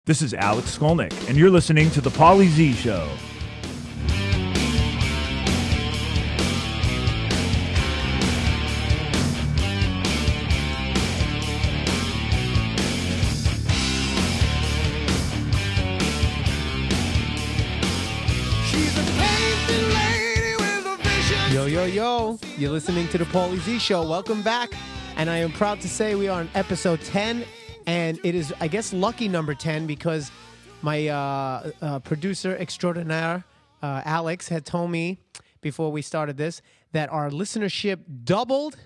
This is Alex Skolnick, and you're listening to the Paulie Z Show. Yo, you're listening to the Paulie Z Show. Welcome back, and I am proud to say we are on episode 10, and it is, I guess, lucky number 10 because my producer extraordinaire, Alex, had told me before we started this that our listenership doubled,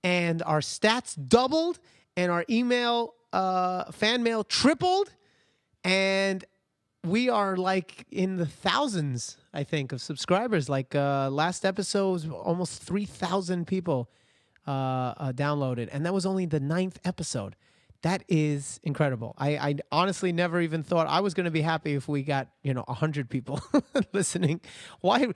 and our stats doubled, and our email, fan mail tripled, and we are like in the thousands, I think, of subscribers. Like last episode was almost 3,000 people downloaded, and that was only the 9th episode. That is incredible. I honestly never even thought I was going to be happy if we got 100 people listening. Why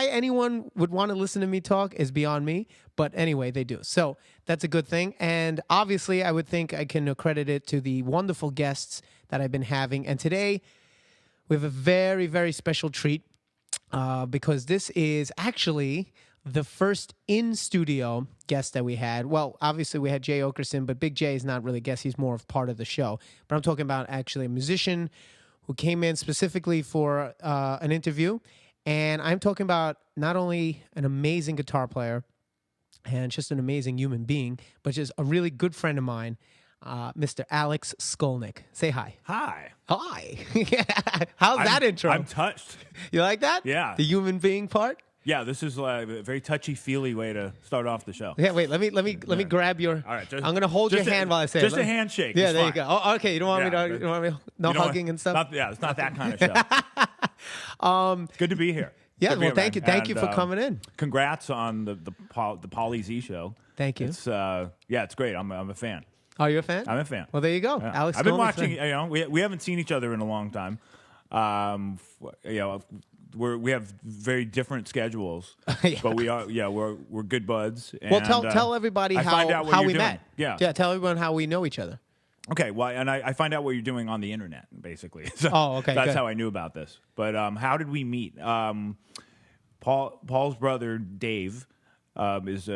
anyone would want to listen to me talk is beyond me, but anyway, they do. So that's a good thing, and obviously, I would think I can accredit it to the wonderful guests that I've been having, and today we have a very, very special treat because this is actually the first in-studio guest that we had. Well, obviously we had Jay Okerson, but Big J is not really a guest. He's more of part of the show. But I'm talking about actually a musician who came in specifically for an interview. And I'm talking about not only an amazing guitar player and just an amazing human being, but just a really good friend of mine, Mr. Alex Skolnick. Say hi. Hi. Hi. How's that intro? I'm touched. You like that? Yeah. The human being part? Yeah, this is a very touchy-feely way to start off the show. Yeah, wait, let me grab your... All right. I'm going to hold your hand while I say it. Just a handshake. Yeah, it's there fine. you go. Oh, okay, you don't want me to... No hugging and stuff? It's not that kind of show. It's good to be here. Yeah, Good to be well, here, thank you. man. Thank you for coming in. Congrats on the Paulie Z Show. Thank you. It's it's great. I'm a fan. Are you a fan? I'm a fan. Well, there you go. Yeah. Alex I've been Skolnick's watching. fan. We haven't seen each other in a long time. We have very different schedules, Yeah. but we're good buds. Well, and, tell everybody I find out what how you're we doing. met. Yeah. Tell everyone how we know each other. Okay, well, and I find out what you're doing on the internet, basically. So okay, that's good. how I knew about this. But how did we meet? Paul's brother Dave is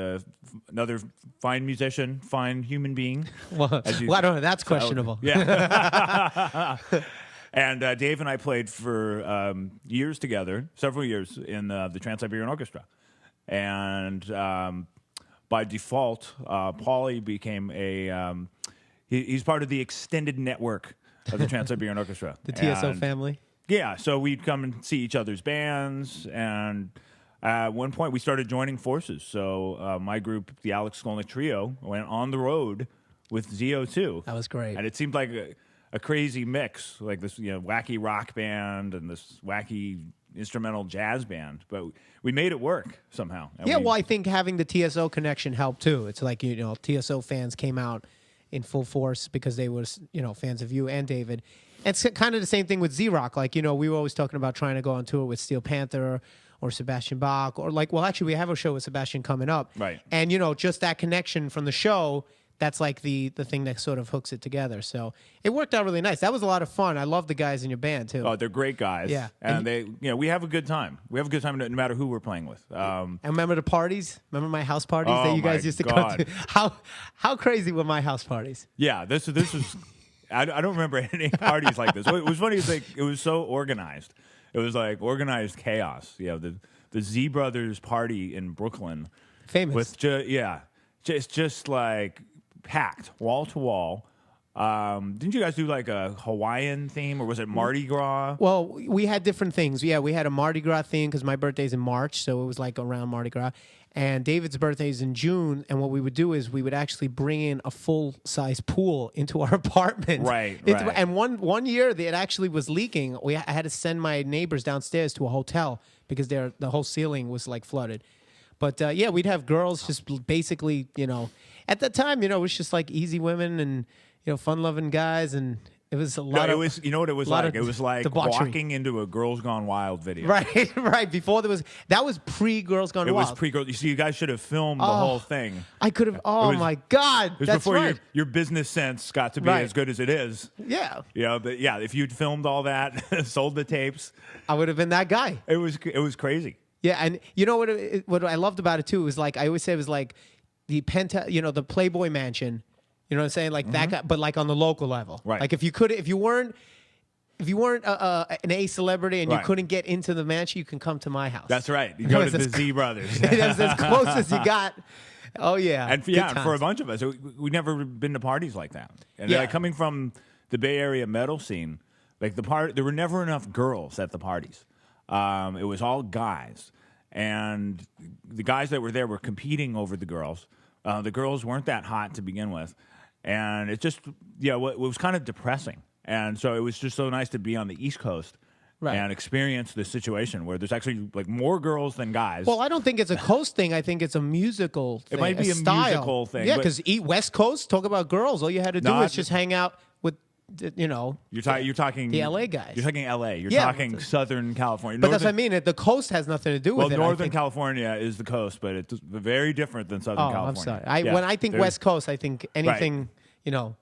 another fine musician, fine human being. Well, I don't know. That's questionable. Yeah. And Dave and I played for years together, several years in the Trans-Siberian Orchestra. And by default, Paulie became he's part of the extended network of the Trans-Siberian Orchestra. The TSO family. Yeah, so we'd come and see each other's bands, and at one point we started joining forces. So my group, the Alex Skolnick Trio, went on the road with ZO2. That was great. And it seemed like a crazy mix, like this wacky rock band and this wacky instrumental jazz band. But we made it work somehow. And Well, I think having the TSO connection helped too. It's like, TSO fans came out in full force because they were, fans of you and David. It's kind of the same thing with Z-Rock. Like, we were always talking about trying to go on tour with Steel Panther or Sebastian Bach, or actually we have a show with Sebastian coming up. Right. And, just that connection from the show, that's like the thing that sort of hooks it together. So it worked out really nice. That was a lot of fun. I love the guys in your band too. Oh, they're great guys. Yeah. And we have a good time. We have a good time no matter who we're playing with. And remember the parties? Remember my house parties that you guys used to God. go to? How crazy were my house parties? Yeah, this was. I don't remember any parties like this. What was funny is it was so organized. It was like organized chaos. The Z Brothers party in Brooklyn, Famous. with just like packed wall to wall. Didn't you guys do like a Hawaiian theme, or was it Mardi Gras? Well, we had different things. Yeah, we had a Mardi Gras theme because my birthday's in March, so it was like around Mardi Gras. And David's birthday is in June, and what we would do is we would actually bring in a full-size pool into our apartment. Right. And one year, it actually was leaking. I had to send my neighbors downstairs to a hotel because the whole ceiling was like flooded. But we'd have girls just basically, at that time, it was just like easy women and fun-loving guys, and It was a No, lot it of. was. You know what it was lot like? of It was like debauchery. walking into a Girls Gone Wild video. Right, right. Before that was pre Girls Gone It Wild. was pre-girl. You see, you guys should have filmed the whole thing. I could have. Oh was- my God, It was that's before right. your business sense got to be Right. as good as it is. Yeah, You know, but yeah, if you'd filmed all that, sold the tapes, I would have been that guy. it was crazy. Yeah, and you know what I loved about it too was like I always say it was like the the Playboy Mansion. You know what I'm saying? Like that guy, but like on the local level. Mm-hmm. Right. Like if you weren't an A celebrity and you Right. couldn't get into the mansion, you can come to my house. That's right. You go to was the as Z Brothers. That was as close as you got. Oh yeah, And Good yeah, for a times. bunch of us, we'd never been to parties like that. And Yeah. like, coming from the Bay Area metal scene, like there were never enough girls at the parties. It was all guys, and the guys that were there were competing over the girls. The girls weren't that hot to begin with, and it just it was kind of depressing. And so it was just so nice to be on the East Coast. Right. And experience this situation where there's actually like more girls than guys. Well, I don't think it's a coast thing. I think it's a musical thing. It might be a style. musical thing, Yeah, but- because West Coast, talk about girls. All you had to do Not- was just hang out with, You're talking the LA guys. You're talking LA. You're Yeah. talking Southern California. But that's what I mean. The coast has nothing to do Well, with it. I Northern think. California is the coast, but it's very different than Southern Oh, California. I'm sorry. Yeah. When I think There's- West Coast, I think anything, No,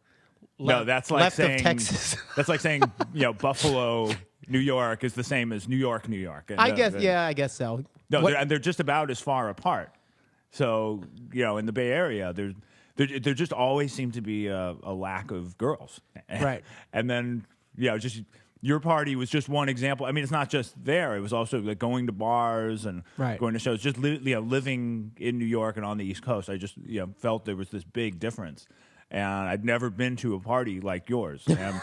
le- that's like left saying of Texas. That's like saying Buffalo, New York is the same as New York, New York. And, I guess. Yeah, I guess so. No, What- they're just about as far apart. So in the Bay Area, there just always seemed to be a lack of girls. Right. And then just your party was just one example. I mean, it's not just there. It was also like going to bars and Right. going to shows. Just living in New York and on the East Coast, I just felt there was this big difference. And I'd never been to a party like yours. And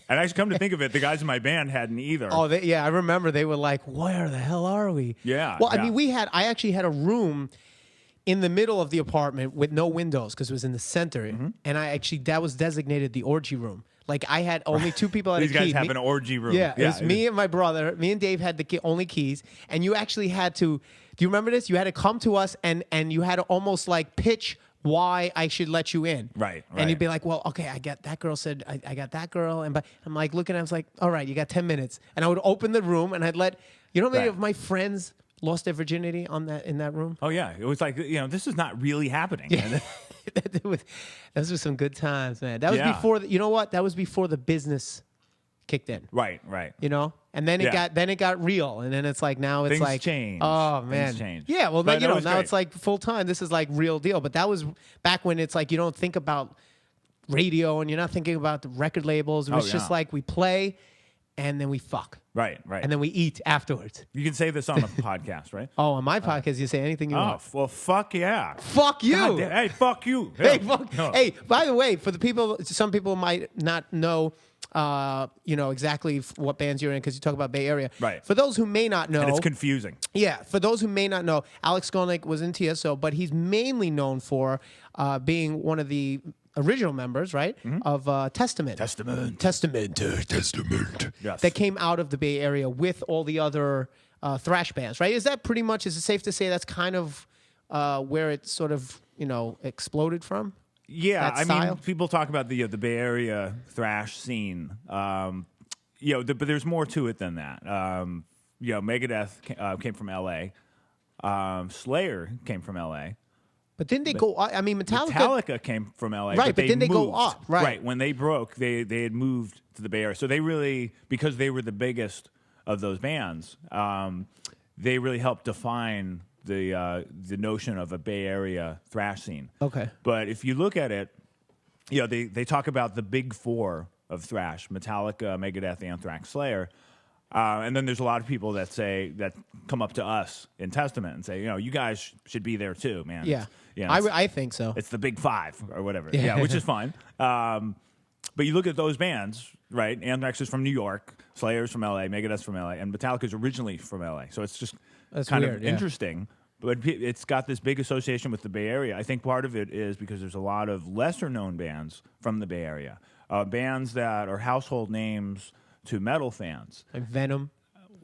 actually, come to think of it, the guys in my band hadn't either. Oh, I remember they were like, "Where the hell are we?" Yeah, Well, I yeah. mean, I actually had a room in the middle of the apartment with no windows because it was in the center, Mm-hmm. and that was designated the orgy room. Like I had only two people at These a guys key. have an orgy room. Yeah, it was me and my brother. Me and Dave had the only keys, and you actually had to. Do you remember this? You had to come to us, and you had to almost like pitch why I should let you in. Right, And you'd right. be like, well, okay, I got that girl said I got that girl, and but I'm like looking, I was like, all right, you got 10 minutes, and I would open the room, and I'd let how many Right. of my friends lost their virginity in that room. Oh yeah, it was like this is not really happening. Yeah. Those were some good times, man. That was Yeah. before. You know what? That was before the business kicked in. Right. And then Yeah. it got real, and then it's like now it's Things like change. Oh Things man, change. yeah. Well, But that was now great. it's like full time. This is like real deal. But that was back when it's like you don't think about radio and you're not thinking about the record labels. It was just yeah. like we play, and then we fuck, Right. and then we eat afterwards. You can say this on a podcast, right? Oh, on my podcast, you say anything you Oh, want. well, fuck yeah. Fuck you. God damn- hey, fuck you. Hey, Yeah. fuck. No. Hey, by the way, for the people, some people might not know, exactly what bands you're in because you talk about Bay Area. Right. For those who may not know, And it's confusing. yeah, for those who may not know, Alex Skolnick was in TSO, but he's mainly known for being one of the original members, right, of Testament. Testament. Testament. Yes. That came out of the Bay Area with all the other thrash bands, right? Is that pretty much, is it safe to say that's kind of where it sort of, exploded from? Yeah, that I style? mean, people talk about the Bay Area thrash scene. But there's more to it than that. Megadeth came from L.A. Slayer came from L.A. But didn't they go, I mean, Metallica came from LA, Right, but didn't they go moved. up? Right. When they broke, they had moved to the Bay Area. So they really, because they were the biggest of those bands, they really helped define the notion of a Bay Area thrash scene. Okay. But if you look at it, they talk about the big four of thrash: Metallica, Megadeth, Anthrax, Slayer. And then there's a lot of people that come up to us in Testament and say, you guys should be there too, man. Yeah. It's, I think so. it's the big five or whatever. Yeah. Yeah, which is fine. But you look at those bands, right? Anthrax is from New York, Slayer's from LA, Megadeth's from LA, and Metallica's originally from LA. So it's just That's kind weird, of yeah. interesting. But it's got this big association with the Bay Area. I think part of it is because there's a lot of lesser known bands from the Bay Area, bands that are household names to metal fans. Like Venom.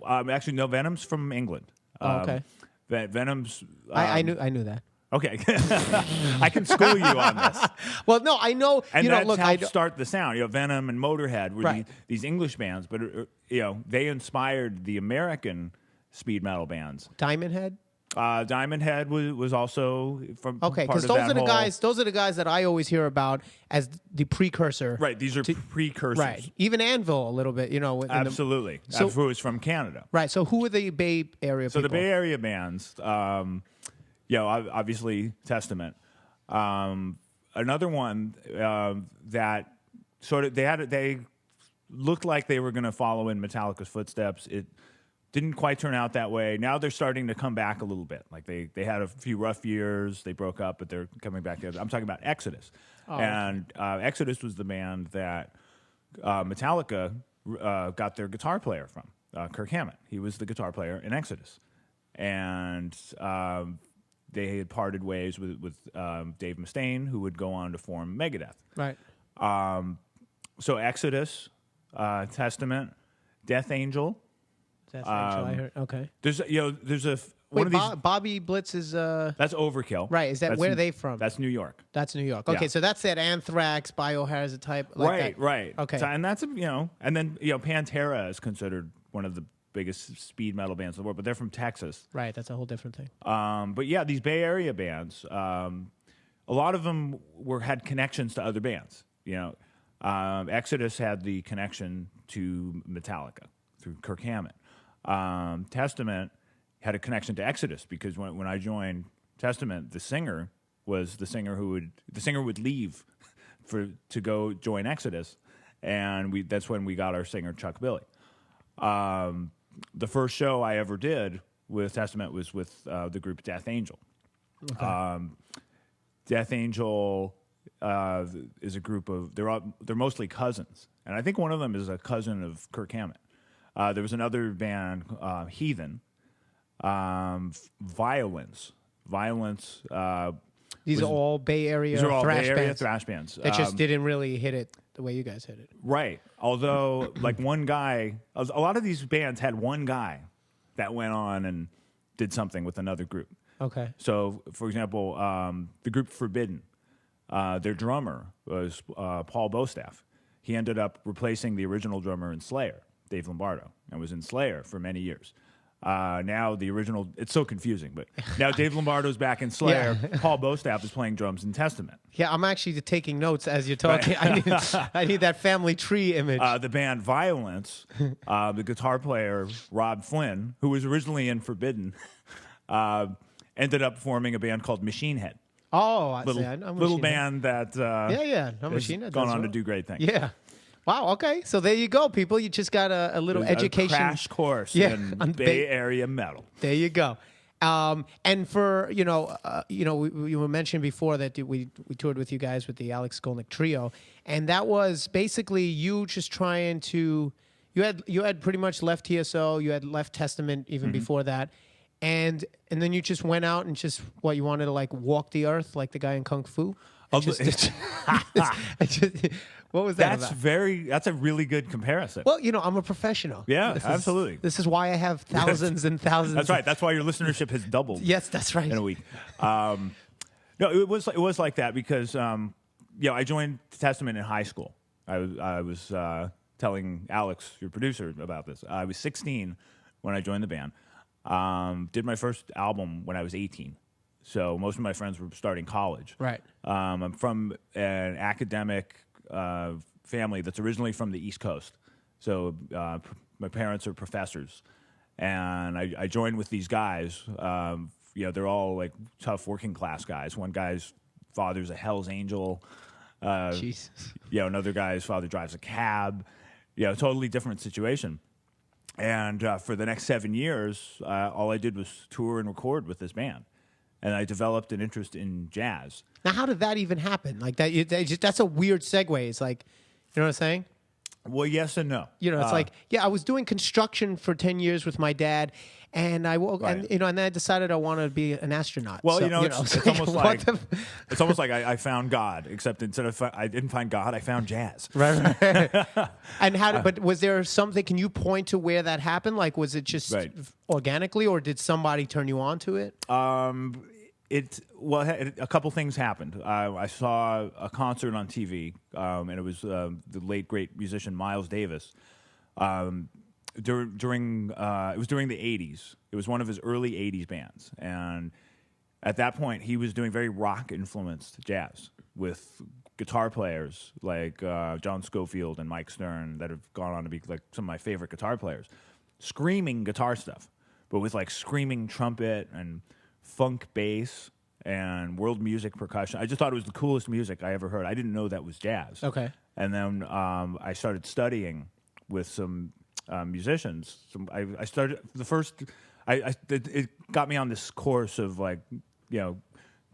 Actually, no, Venom's from England. Oh, okay. Venom's. I knew that. Okay, I can school you on this. Well, no, I know. And you know, that's look, helped start the sound. You know, Venom and Motorhead were Right. these English bands, but you know, they inspired the American speed metal bands. Diamond Head. Diamond Head was also from Okay, part because of those that are the whole- guys. Those are the guys that I always hear about as the precursor. Right, these are precursors. Right. Even Anvil a little bit. You know. Absolutely. So- Who was from Canada. Right. So who are the Bay Area So people? the Bay Area bands, you know, obviously Testament. Another one that sort of they looked like they were going to follow in Metallica's footsteps. It didn't quite turn out that way. Now they're starting to come back a little bit. Like they had a few rough years. They broke up, but they're coming back together. I'm talking about Exodus. And Exodus was the band that Metallica got their guitar player from, Kirk Hammett. He was the guitar player in Exodus. And they had parted ways with Dave Mustaine, who would go on to form Megadeth. Right. So Exodus, Testament, Death Angel. That's actually I heard. Okay. There's a Wait, one of these. Bobby Blitz is That's Overkill. right. Is that That's where are they from? That's New York. That's New York. Okay, Yeah. so that's that Anthrax, Biohazard type. Like Right, that. right. Okay. So, and that's and then Pantera is considered one of the biggest speed metal bands in the world, but they're from Texas. Right. That's a whole different thing. But yeah, these Bay Area bands, a lot of them had connections to other bands. You know, Exodus had the connection to Metallica through Kirk Hammett. Testament had a connection to Exodus because when I joined Testament, the singer would leave to go join Exodus, and that's when we got our singer Chuck Billy. The first show I ever did with Testament was with the group Death Angel. Okay. Death Angel is a group of they're mostly cousins, and I think one of them is a cousin of Kirk Hammett. There was another band, Heathen, Violence. These are all Bay Area These are all thrash Bay Area bands thrash bands. that just didn't really hit it the way you guys hit it. Right. Although, like one guy, a lot of these bands had one guy that went on and did something with another group. Okay. So, for example, the group Forbidden, their drummer was Paul Bostaff. He ended up replacing the original drummer in Slayer, Dave Lombardo, and was in Slayer for many years. Now the original, it's so confusing, but now Dave Lombardo's back in Slayer. Yeah. Paul Bostaff is playing drums in Testament. Yeah, I'm actually taking notes as you're talking. I need that family tree image. The band Violence, the guitar player Rob Flynn, who was originally in Forbidden, ended up forming a band called Machine Head. Oh, I Little, see. I know little Machine Head. band that Yeah. No, has Machine Head gone does on to well. do great things. Yeah. Wow. Okay. So there you go, people. You just got a little education. A crash course on in Bay Area metal. There you go. And for we were mentioned before that we toured with you guys with the Alex Skolnick trio, and that was basically you just trying to you had pretty much left TSO, you had left Testament even before that, and then you just went out and just you wanted to like walk the earth like the guy in Kung Fu. What was that about? That's a really good comparison. Well, I'm a professional. Yeah, absolutely. This is why I have thousands and thousands. That's right. That's why your listenership has doubled. Yes, that's right. In a week. No, it was like that because I joined Testament in high school. I was telling Alex, your producer, about this. I was 16 when I joined the band. Did my first album when I was 18. So most of my friends were starting college. Right. I'm from an academic family that's originally from the East Coast. So my parents are professors. And I joined with these guys. They're all like tough working class guys. One guy's father's a Hell's Angel. Jesus. Another guy's father drives a cab. Totally different situation. And for the next 7 years, all I did was tour and record with this band. And I developed an interest in jazz. Now, how did that even happen? Like that's a weird segue. It's like, you know what I'm saying? Well, yes and no. It's like, I was doing construction for 10 years with my dad, and I woke, Right. and then I decided I wanted to be an astronaut. Well, So, it's almost like it's almost like I found God, except instead of I didn't find God, I found jazz. Right. And but was there something? Can you point to where that happened? Like, was it just Right. organically, or did somebody turn you on to it? a couple things happened. I saw a concert on TV, and it was the late great musician Miles Davis. During it was during the '80s. It was one of his early '80s bands, and at that point, he was doing very rock-influenced jazz with guitar players like John Scofield and Mike Stern that have gone on to be like some of my favorite guitar players, screaming guitar stuff, but with like screaming trumpet and funk bass and world music percussion. I just thought it was the coolest music I ever heard. I didn't know that was jazz. Okay. And then I started studying with some musicians. I started the first. It got me on this course of like,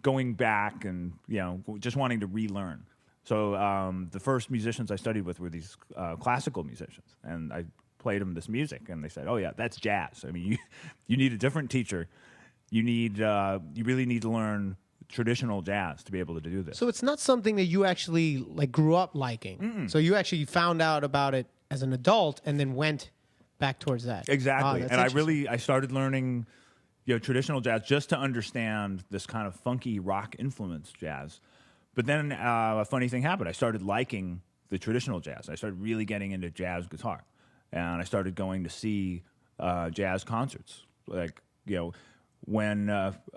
going back and just wanting to relearn. So the first musicians I studied with were these classical musicians, and I played them this music, and they said, "Oh yeah, that's jazz." I mean, you need a different teacher. You really need to learn traditional jazz to be able to do this. So it's not something that you actually like grew up liking. Mm-mm. So you actually found out about it as an adult and then went back towards that. Exactly. And I started learning traditional jazz just to understand this kind of funky rock influence jazz. But then a funny thing happened. I started liking the traditional jazz. I started really getting into jazz guitar. And I started going to see jazz concerts. Like, when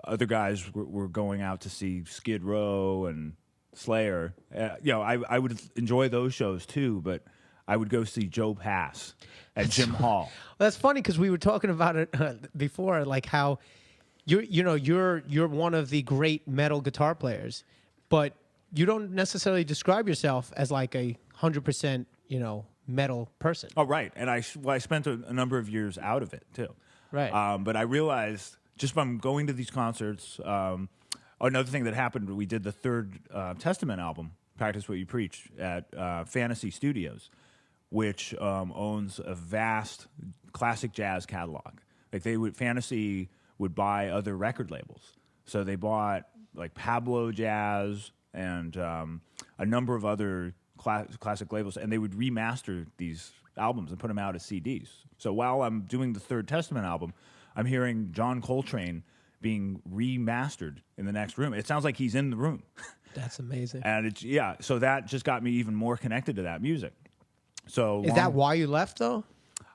other guys were going out to see Skid Row and Slayer, I would enjoy those shows too, but I would go see Joe Pass at Jim Hall. Well, that's funny because we were talking about it before, like how you're one of the great metal guitar players, but you don't necessarily describe yourself as like a 100% metal person. Oh, right. And I spent a number of years out of it too. Right. But I realized just from going to these concerts, another thing that happened, we did the third Testament album, Practice What You Preach, at Fantasy Studios, which owns a vast classic jazz catalog. Like Fantasy would buy other record labels. So they bought like Pablo Jazz and a number of other classic labels, and they would remaster these albums and put them out as CDs. So while I'm doing the third Testament album, I'm hearing John Coltrane being remastered in the next room. It sounds like he's in the room. That's amazing. And so that just got me even more connected to that music. So is that why you left though?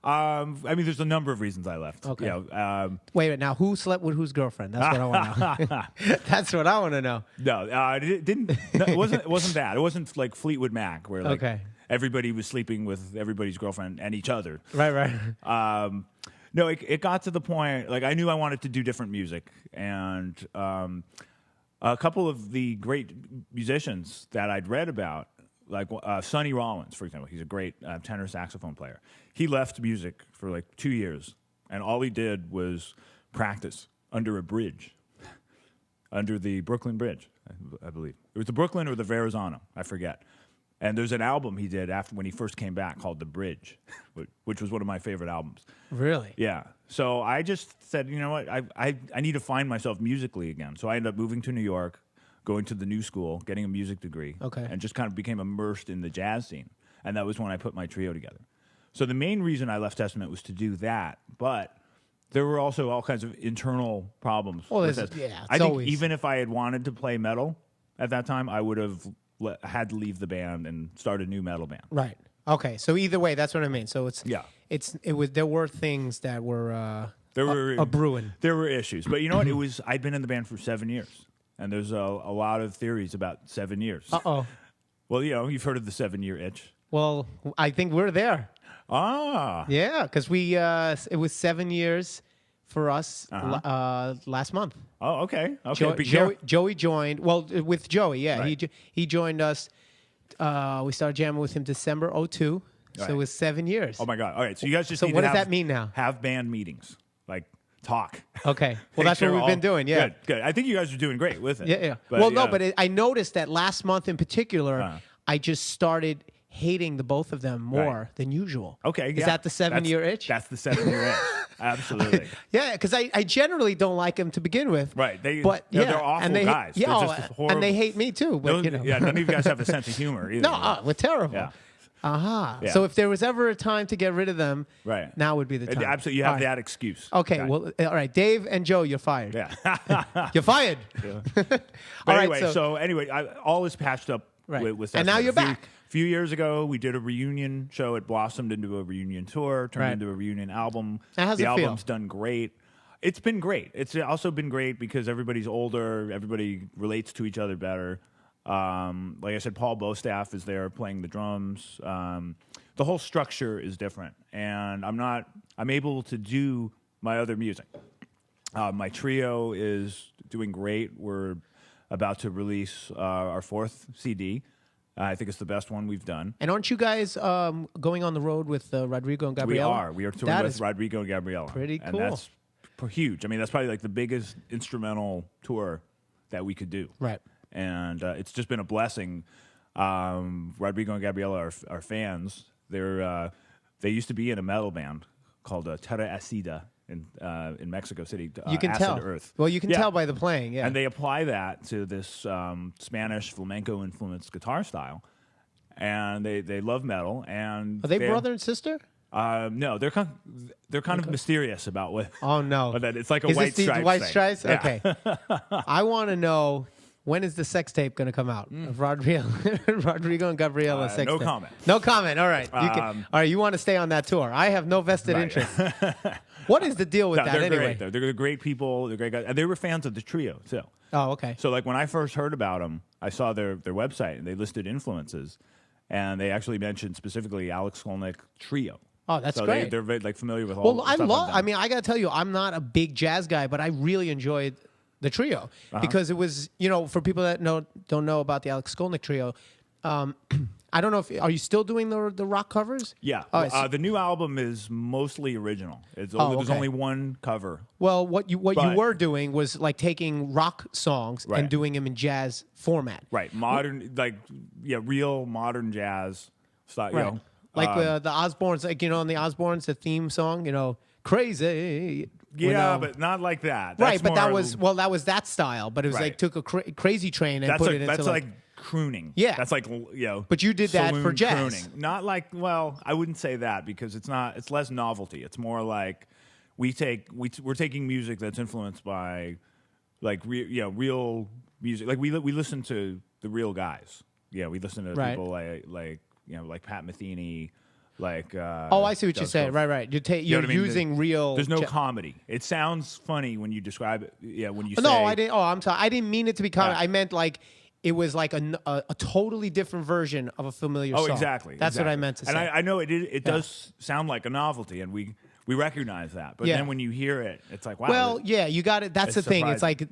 I mean, there's a number of reasons I left. Okay. Wait, now who slept with whose girlfriend? That's what I want to know. That's what I want to know. No, it didn't. No, it wasn't that. It wasn't like Fleetwood Mac, where like everybody was sleeping with everybody's girlfriend and each other. Right. No, it got to the point, like I knew I wanted to do different music, and a couple of the great musicians that I'd read about, like Sonny Rollins, for example, he's a great tenor saxophone player. He left music for like 2 years, and all he did was practice under a bridge, under the Brooklyn Bridge, I believe. It was the Brooklyn or the Verrazano, I forget. And there's an album he did after when he first came back called The Bridge, which was one of my favorite albums. Really? Yeah. So I just said, you know what, I need to find myself musically again. So I ended up moving to New York, going to the new school, getting a music degree, and just kind of became immersed in the jazz scene. And that was when I put my trio together. So the main reason I left Testament was to do that, but there were also all kinds of internal problems. Well, I think even if I had wanted to play metal at that time, I would have had to leave the band and start a new metal band. Right. Okay. So either way, that's what I mean. So there were things that were a brewing. There were issues, but you know what? I'd been in the band for 7 years, and there's a lot of theories about 7 years. Uh-oh. Well, you've heard of the 7-year itch. Well, I think we're there. Ah. Yeah, because it was 7 years for us last month. Oh, okay. Joey joined. Well, with Joey, yeah, right. he joined us. We started jamming with him December 2002. So it was 7 years. Oh my God! All right, so you guys just so need what to does that mean now? Have band meetings, like talk. Okay, well that's what we've been doing. Yeah, good. I think you guys are doing great with it. Yeah. But I noticed that last month in particular, I just started hating the both of them more than usual. Okay, is that the 7-year itch? That's the 7-year itch. Absolutely. Yeah, because I generally don't like them to begin with. Right. They're awful guys. Yeah, and they hate me too. But, none of you guys have a sense of humor either. No, we're terrible. Yeah. Yeah. So if there was ever a time to get rid of them, Right. now would be the time. Absolutely, you have that excuse. Okay, well, all right, Dave and Joe, you're fired. Yeah. You're fired. But All anyway, right, so anyway, all is patched up with And now Testament. you're back. A few years ago, we did a reunion show. It blossomed into a reunion tour, turned into a reunion album. How's the it feel? album's done great. It's been great. It's also been great because everybody's older. Everybody relates to each other better. Like I said, Paul Bostaff is there playing the drums. The whole structure is different, and I'm able to do my other music. My trio is doing great. We're about to release our 4th CD. I think it's the best one we've done. And aren't you guys going on the road with Rodrigo and Gabriella? We are touring with Rodrigo and Gabriella. Pretty cool. And that's huge. I mean, that's probably like the biggest instrumental tour that we could do. Right. And it's just been a blessing. Rodrigo and Gabriella are fans. They used to be in a metal band called Terra Acida in Mexico City. You can Acid tell. Earth. Well, you can tell by the playing, yeah. And they apply that to this Spanish flamenco influenced guitar style. And they love metal. And Are they brother and sister? No, they're kind of mysterious about what. Oh no! But that it's like a Is White this the Stripes White thing. Stripes? Yeah. Okay. I want to know, when is the sex tape going to come out of Rodrigo and Gabriella sex no tape? comment. No comment. All right. All right. You want to stay on that tour? I have no vested interest. What is the deal with that they're anyway? great. They're great people. They're great guys. And they were fans of the trio too. Oh, okay. So like when I first heard about them, I saw their website and they listed influences, and they actually mentioned specifically Alex Skolnick trio. Oh, that's so great. They're very, like familiar with all. Well, the I stuff love. I've done. I mean, I got to tell you, I'm not a big jazz guy, but I really enjoyed the trio because it was, for people that don't know about the Alex Skolnick trio. I don't know if are you still doing the rock covers? Yeah, the new album is mostly original. There's only one cover. Well, what you were doing was like taking rock songs and doing them in jazz format. Right, modern, real modern jazz style. Right. The Osbournes, in the Osbournes, the theme song, crazy. Yeah, but not like that. Right, but that was that style. But it was like took a crazy train and put it into that's like crooning. Yeah, that's like But you did that for jazz. Crooning. Not like I wouldn't say that because it's not. It's less novelty. It's more like we're taking music that's influenced by real music. Like we listen to the real guys. Yeah, we listen to people like Pat Metheny. I see what you're saying. Right. You're using real. There's no comedy. It sounds funny when you describe it. Yeah, when you say. No, I didn't. Oh, I'm sorry. I didn't mean it to be comedy. I meant like it was like a totally different version of a familiar song. Oh, exactly. That's what I meant to say. And I know it does sound like a novelty, and we recognize that. But then when you hear it, it's like, wow. Well, you got it. That's the thing. It's like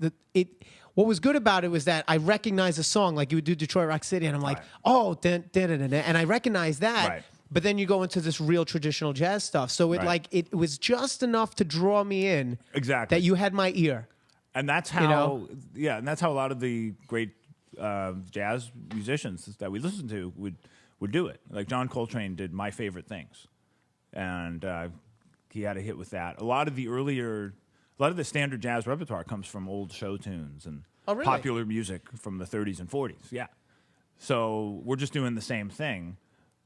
what was good about it was that I recognized a song like you would do Detroit Rock City, and I'm like, and I recognize that. Right. But then you go into this real traditional jazz stuff. So it was just enough to draw me in. Exactly. That you had my ear. And that's how and that's how a lot of the great jazz musicians that we listen to would do it. Like John Coltrane did My Favorite Things. And he had a hit with that. A lot of the standard jazz repertoire comes from old show tunes and popular music from the 30s and 40s. Yeah. So we're just doing the same thing.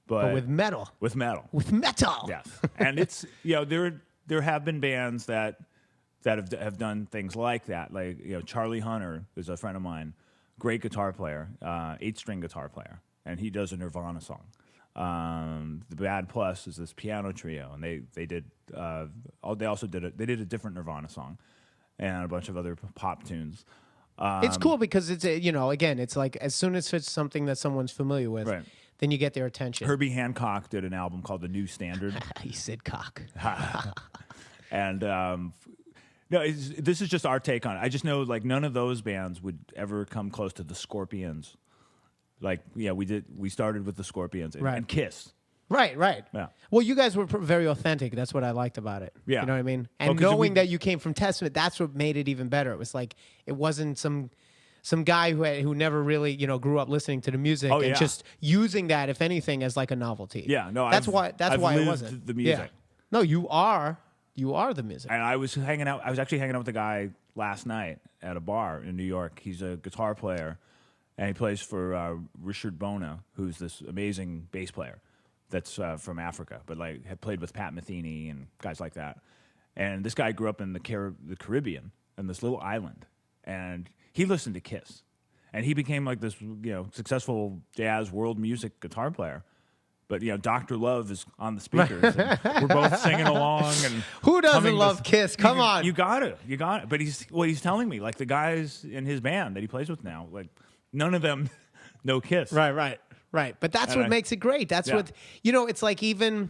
But with metal. With metal. Yes. And it's there have been bands that have done things like that. Like Charlie Hunter is a friend of mine, great guitar player, 8-string guitar player, and he does a Nirvana song. The Bad Plus is this piano trio, and they did a different Nirvana song, and a bunch of other pop tunes. It's cool because it's again, it's like as soon as it's something that someone's familiar with. Right. Then you get their attention. Herbie Hancock did an album called The New Standard. He said cock. And this is just our take on it. I just know none of those bands would ever come close to the Scorpions. We started with the Scorpions and Kiss. Right. Yeah. Well, you guys were very authentic. That's what I liked about it. Yeah. You know what I mean? And knowing that you came from Testament, that's what made it even better. It was like it wasn't some guy who never really grew up listening to the music and just using that, if anything, as like a novelty. Yeah, no, that's why lived it wasn't the music. Yeah. No, you are the music. And I was actually hanging out with a guy last night at a bar in New York. He's a guitar player, and he plays for Richard Bona, who's this amazing bass player. that's from Africa, but like had played with Pat Metheny and guys like that. And this guy grew up in the Caribbean, in this little island, and he listened to Kiss, and he became like this, successful jazz world music guitar player. But Dr. Love is on the speakers. And we're both singing along, and who doesn't love Kiss? Come on, you got it. But he's telling me, like, the guys in his band that he plays with now, like, none of them know Kiss. Right. But that's what makes it great. That's what it's like. Even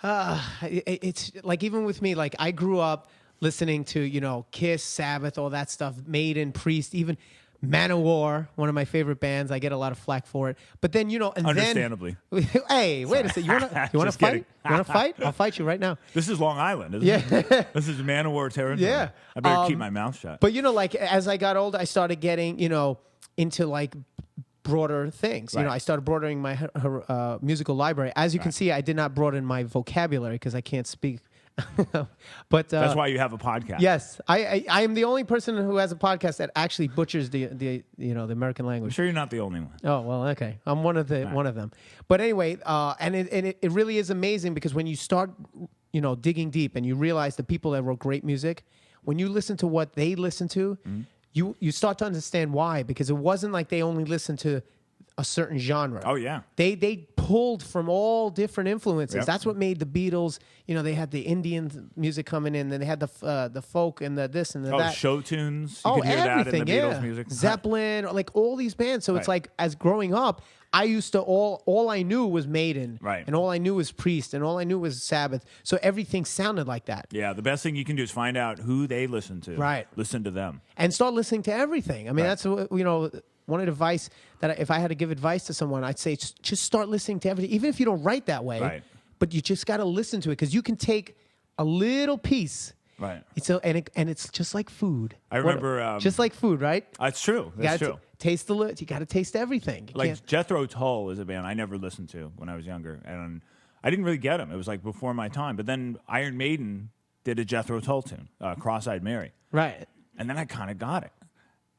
it's like even with me, like I grew up listening to Kiss, Sabbath, all that stuff, Maiden, Priest, even Manowar, one of my favorite bands. I get a lot of flack for it, but then and understandably. Then, hey, wait a second. You want to fight? Kidding. You want to fight? I'll fight you right now. This is Long Island, isn't it? This is Manowar territory. Yeah, I better keep my mouth shut. But like as I got older, I started getting into like broader things. Right. I started broadening my musical library. As you can see, I did not broaden my vocabulary because I can't speak. But that's why you have a podcast. Yes, I am the only person who has a podcast that actually butchers the American language. I'm sure you're not the only one. Oh well, okay, I'm one of them. But anyway, and it really is amazing because when you start digging deep and you realize the people that wrote great music, when you listen to what they listen to, you start to understand why, because it wasn't like they only listened to a certain genre. Oh yeah, they pulled from all different influences. Yep. That's what made the Beatles. They had the Indian music coming in, then they had the folk and the this and the that. Show tunes. You could hear everything. that in the Beatles music. Zeppelin, like all these bands. So it's like as growing up, I used to all I knew was Maiden, right, and all I knew was Priest, and all I knew was Sabbath. So everything sounded like that. Yeah, the best thing you can do is find out who they listen to. Right, listen to them, and start listening to everything. I mean, that's one advice that if I had to give advice to someone, I'd say just start listening to everything, even if you don't write that way. Right. But you just got to listen to it because you can take a little piece. Right. And it's just like food. I remember just like food, right? That's true. That's true. Taste you got to taste everything. Like Jethro Tull is a band I never listened to when I was younger, and I didn't really get them. It was like before my time. But then Iron Maiden did a Jethro Tull tune, Cross-Eyed Mary. Right. And then I kind of got it.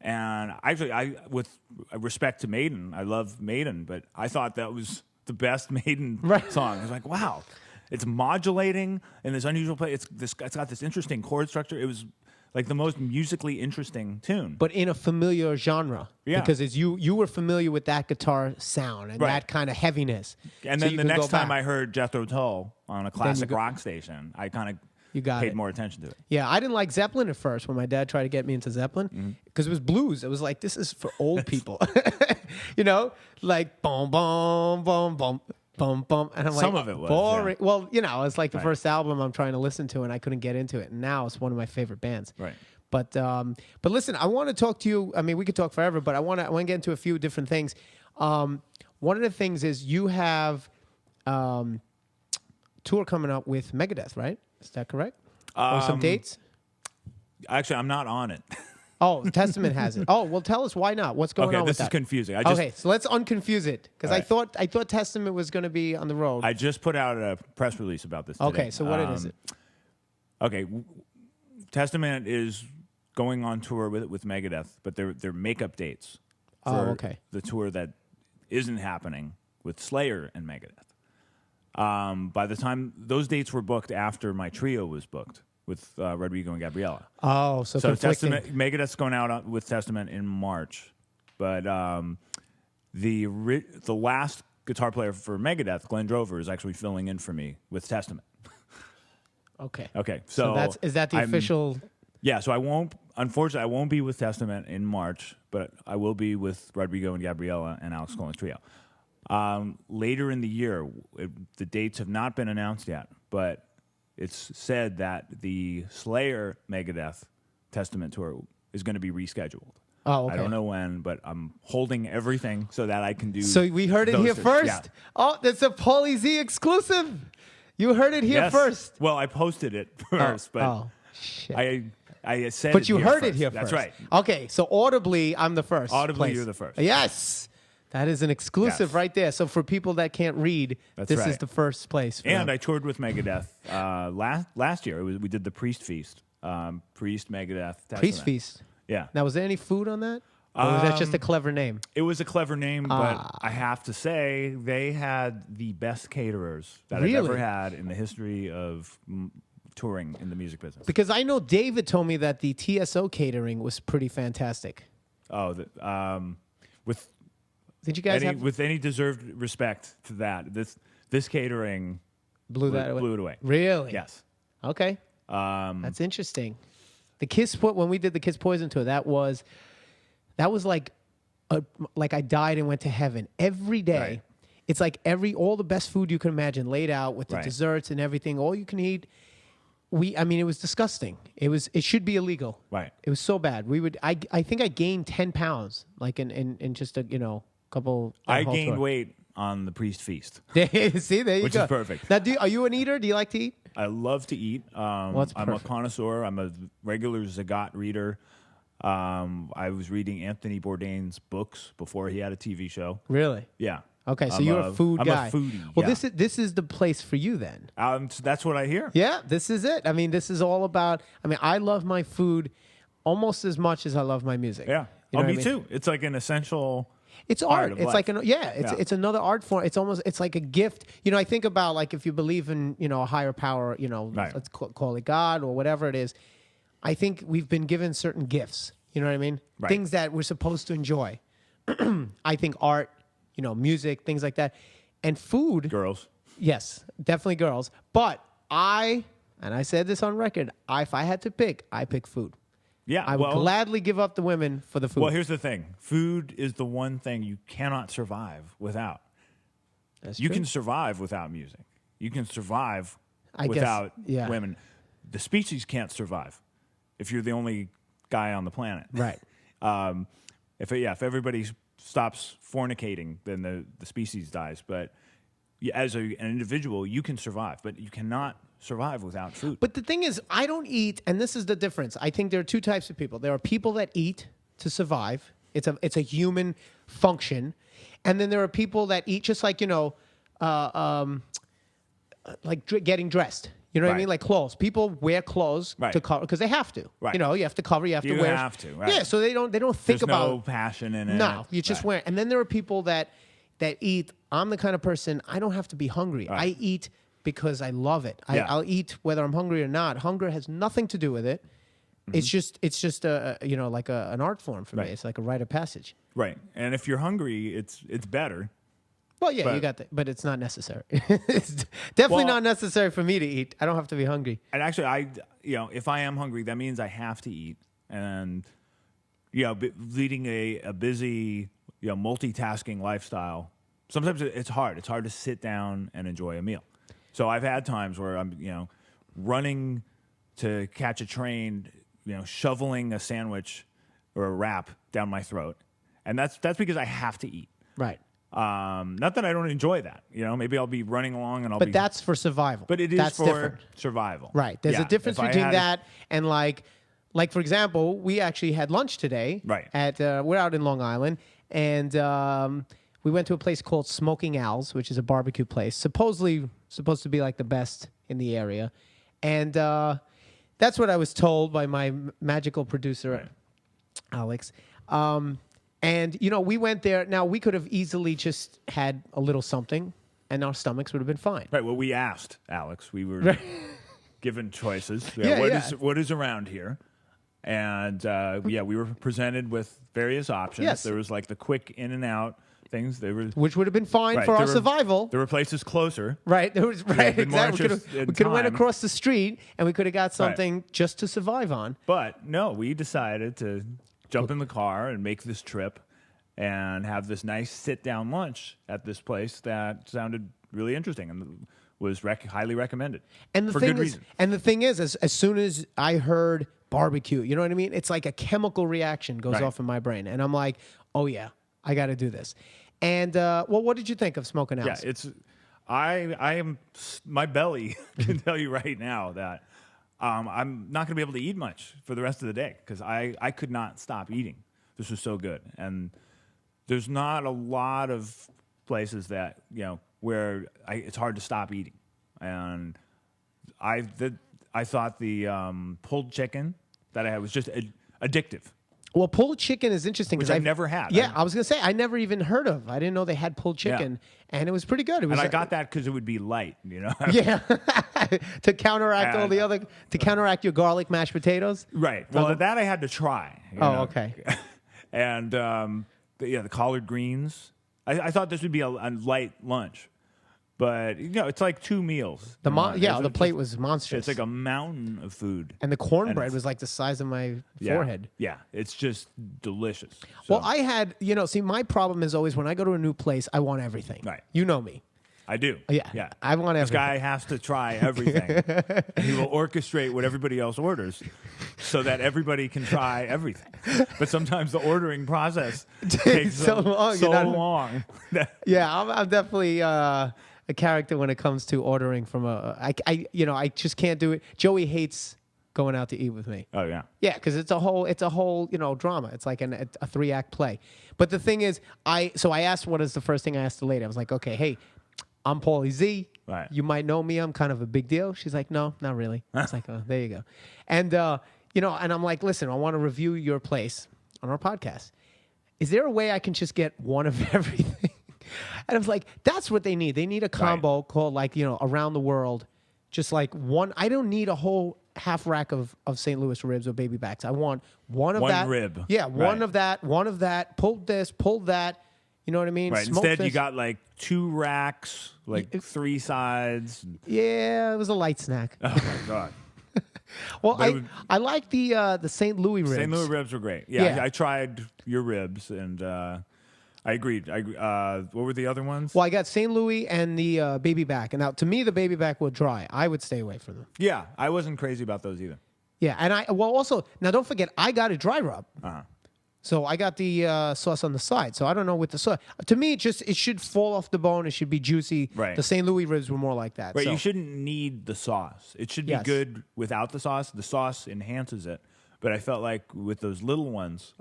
And actually, with respect to Maiden, I love Maiden, but I thought that was the best Maiden song. I was like, wow, it's modulating in this unusual play. It's got this interesting chord structure. It was like the most musically interesting tune, but in a familiar genre. Yeah, because you were familiar with that guitar sound and that kind of heaviness. And then the next time I heard Jethro Tull on a classic rock station, I kind of paid more attention to it. Yeah, I didn't like Zeppelin at first when my dad tried to get me into Zeppelin because it was blues. It was like, this is for old people. Like boom, boom, boom, boom, boom, boom. And I'm like, some of it was boring. Yeah. Well, it's like the first album I'm trying to listen to and I couldn't get into it. And now it's one of my favorite bands. Right. But listen, I want to talk to you. I mean, we could talk forever, but I want to get into a few different things. One of the things is you have tour coming up with Megadeth, right? Is that correct? Or some dates? Actually, I'm not on it. Oh, Testament has it. Oh, well, tell us why not. What's going on with that? Okay, this is confusing. Okay, so let's unconfuse it because I thought Testament was going to be on the road. I just put out a press release about this today. Okay, so what is it? Okay, Testament is going on tour with Megadeth, but they're makeup dates for the tour that isn't happening with Slayer and Megadeth. By the time those dates were booked after my trio was booked with Rodrigo and Gabriella. Oh, so Testament, Megadeth's going out with Testament in March, but the last guitar player for Megadeth, Glenn Drover, is actually filling in for me with Testament. Okay. Okay. So is that the official? Yeah. So unfortunately, I won't be with Testament in March, but I will be with Rodrigo and Gabriella and Alex Skolnick trio. Later in the year, the dates have not been announced yet, but it's said that the Slayer Megadeth Testament tour is going to be rescheduled. Oh, okay. I don't know when, but I'm holding everything so that I can do. So we heard it here first. Yeah. Oh, that's a Paulie Z exclusive. You heard it here first. Well, I posted it first, but shit. I said. But you heard first. it here That's first. Right. Okay, so audibly, I'm the first. Audibly, you're the first. Yes. That is an exclusive right there. So for people that can't read, this is the first place. And I toured with Megadeth last year. We did the Priest Feast. Priest, Megadeth, Testament. Priest Feast. Yeah. Now, was there any food on that? Or was that just a clever name? It was a clever name, but I have to say they had the best caterers that I've ever had in the history of touring in the music business. Because I know David told me that the TSO catering was pretty fantastic. Oh, with Did you guys with any deserved respect to that, this catering blew it away. Really? Yes. Okay. That's interesting. The when we did the Kiss Poison tour, that was like I died and went to heaven every day. Right. It's like all the best food you can imagine laid out with the desserts and everything, all you can eat. It was disgusting. It should be illegal. Right. It was so bad. I think I gained 10 pounds, like in just a couple. I gained weight on the Priest Feast. See, there you which go. Is perfect. Now, are you an eater? Do you like to eat? I love to eat. I'm a connoisseur. I'm a regular Zagat reader. I was reading Anthony Bourdain's books before he had a TV show. Really? Yeah. Okay, so you're a food guy. I'm a foodie. Well, this is the place for you then. That's what I hear. Yeah, this is it. I mean, this is all about. I mean, I love my food almost as much as I love my music. Yeah. You know me too. It's like an essential. It's art. It's like it's another art form. It's like a gift. You know, I think about like if you believe in a higher power. Let's call it God or whatever it is. I think we've been given certain gifts. You know what I mean? Right. Things that we're supposed to enjoy. I think art, music, things like that, and food. Girls. Yes, definitely girls. But I said this on record. If I had to pick, I pick food. Yeah, I would gladly give up the women for the food. Well, here's the thing. Food is the one thing you cannot survive without. That's you true. can survive without music. You can survive without women. The species can't survive if you're the only guy on the planet. Right. If everybody stops fornicating, then the species dies. But as an individual, you can survive, but you cannot survive without food. But the thing is, I don't eat, and this is the difference. I think there are two types of people. There are people that eat to survive. It's a human function, and then there are people that eat just like getting dressed. You know what I mean? Like clothes. People wear clothes to cover because they have to. Right. You have to cover. You have to wear. You have to. Right. Yeah. So they don't think There's about. no passion in it. No, you just wear. And then there are people that eat. I'm the kind of person I don't have to be hungry. Right. I eat because I love it. I'll eat whether I'm hungry or not. Hunger has nothing to do with it. Mm-hmm. It's just like an art form for me. It's like a rite of passage. Right. And if you're hungry, it's better. Well, yeah, you got that, but it's not necessary. It's definitely not necessary for me to eat. I don't have to be hungry. And actually, if I am hungry, that means I have to eat. And leading a busy, multitasking lifestyle, sometimes it's hard. It's hard to sit down and enjoy a meal. So I've had times where I'm, running to catch a train, shoveling a sandwich or a wrap down my throat, and that's because I have to eat. Right. Not that I don't enjoy that. Maybe I'll be running along and I'll. But that's for survival. But that's for different. Survival. Right. There's a difference between that and like for example, we actually had lunch today. Right. We're out in Long Island, and we went to a place called Smoking Owl's, which is a barbecue place, supposedly supposed to be like the best in the area, and that's what I was told by my magical producer, Alex. And, we went there. Now, we could have easily just had a little something, and our stomachs would have been fine. Right. Well, we asked Alex. We were given choices. What is around here? And, we were presented with various options. Yes. There was like the quick in and out things. Which would have been fine for our survival. There were places closer. Right. There was exactly. We could have went across the street, and we could have got something just to survive on. But no, we decided to jump in the car and make this trip and have this nice sit-down lunch at this place that sounded really interesting and was highly recommended for good reason. And the thing is, as soon as I heard barbecue, you know what I mean? It's like a chemical reaction goes off in my brain. And I'm like, oh, yeah, I got to do this. And, what did you think of Smoking Owls? Yeah, I am, my belly can tell you right now that I'm not going to be able to eat much for the rest of the day because I could not stop eating. This was so good. And there's not a lot of places that, where it's hard to stop eating. And I thought the pulled chicken that I had was just addictive. Well, pulled chicken is interesting. Which I've never had. Yeah, I was going to say, I never even heard of. I didn't know they had pulled chicken, and it was pretty good. It was, and I got that because it would be light, you know? Yeah, to counteract your garlic mashed potatoes. Right. Well, that I had to try. You know? Okay. And, the collard greens. I thought this would be a light lunch. But, it's like 2 meals. The plate was monstrous. It's like a mountain of food. And the cornbread was like the size of my forehead. Yeah, it's just delicious. So. Well, I had, my problem is always when I go to a new place, I want everything. Right. You know me. I do. Yeah. I want everything. This guy has to try everything. He will orchestrate what everybody else orders so that everybody can try everything. But sometimes the ordering process takes so long. Yeah, I'm definitely a character when it comes to ordering from I just can't do it. Joey hates going out to eat with me. Oh yeah. Yeah, because it's a whole drama. It's like a 3-act play. But the thing is, I asked what is the first thing I asked the lady. I was like, okay, hey, I'm Paulie Z. Right. You might know me. I'm kind of a big deal. She's like, no, not really. It's like, oh, there you go. And and I'm like, listen, I want to review your place on our podcast. Is there a way I can just get one of everything? And I was like, that's what they need. They need a combo called Around the World. Just like one. I don't need a whole half rack of St. Louis ribs or baby backs. I want one of that. One rib. Yeah, one of that, one of that. Pulled this, pulled that. You know what I mean? Right. Smoked Instead, this. you got like 2 racks, like 3 sides. Yeah, it was a light snack. Oh, my God. Well, I like the St. Louis ribs. St. Louis ribs were great. Yeah. I tried your ribs, and I agreed. What were the other ones? Well, I got St. Louis and the baby back. And now, to me, the baby back were dry. I would stay away from them. Yeah, I wasn't crazy about those either. Yeah, and also, now don't forget, I got a dry rub. Uh-huh. So I got the sauce on the side. So I don't know with the sauce. To me, it should fall off the bone. It should be juicy. Right. The St. Louis ribs were more like that. Right. So. You shouldn't need the sauce. It should be good without the sauce. The sauce enhances it. But I felt like with those little ones,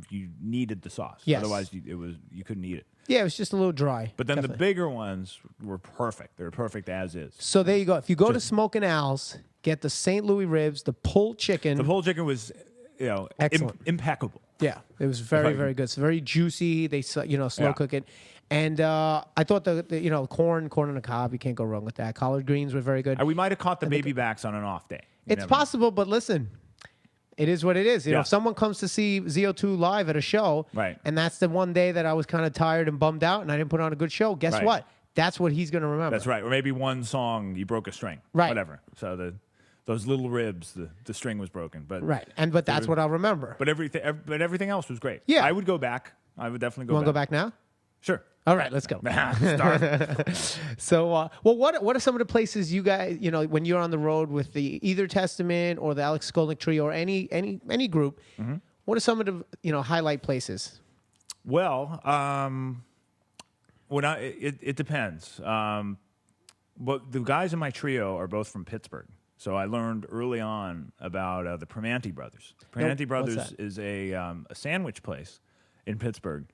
you needed the sauce. Yes. Otherwise, you couldn't eat it. Yeah, it was just a little dry. But then the bigger ones were perfect. They were perfect as is. So there you go. If you go to Smokin' Al's, get the St. Louis ribs, the pulled chicken. The pulled chicken was, excellent. Impeccable. Yeah, it was very, very good. It's very juicy. They slow cook it, and I thought the corn on the cob. You can't go wrong with that. Collard greens were very good. We might have caught the baby backs on an off day. It's possible, but listen, it is what it is. You know, if someone comes to see ZO2 live at a show, right, and that's the one day that I was kind of tired and bummed out, and I didn't put on a good show. Guess what? That's what he's going to remember. That's right. Or maybe one song you broke a string. Right. Whatever. So those little ribs, the string was broken, but but that's what I'll remember. But everything else was great. Yeah, I would go back. I would definitely go. You want to go back now? Sure. All right, let's go. So, what are some of the places you guys, when you're on the road with the Either Testament or the Alex Skolnick Trio or any group, what are some of the highlight places? Well, it depends. But the guys in my trio are both from Pittsburgh. So I learned early on about the Primanti Brothers. Primanti Brothers is a sandwich place in Pittsburgh,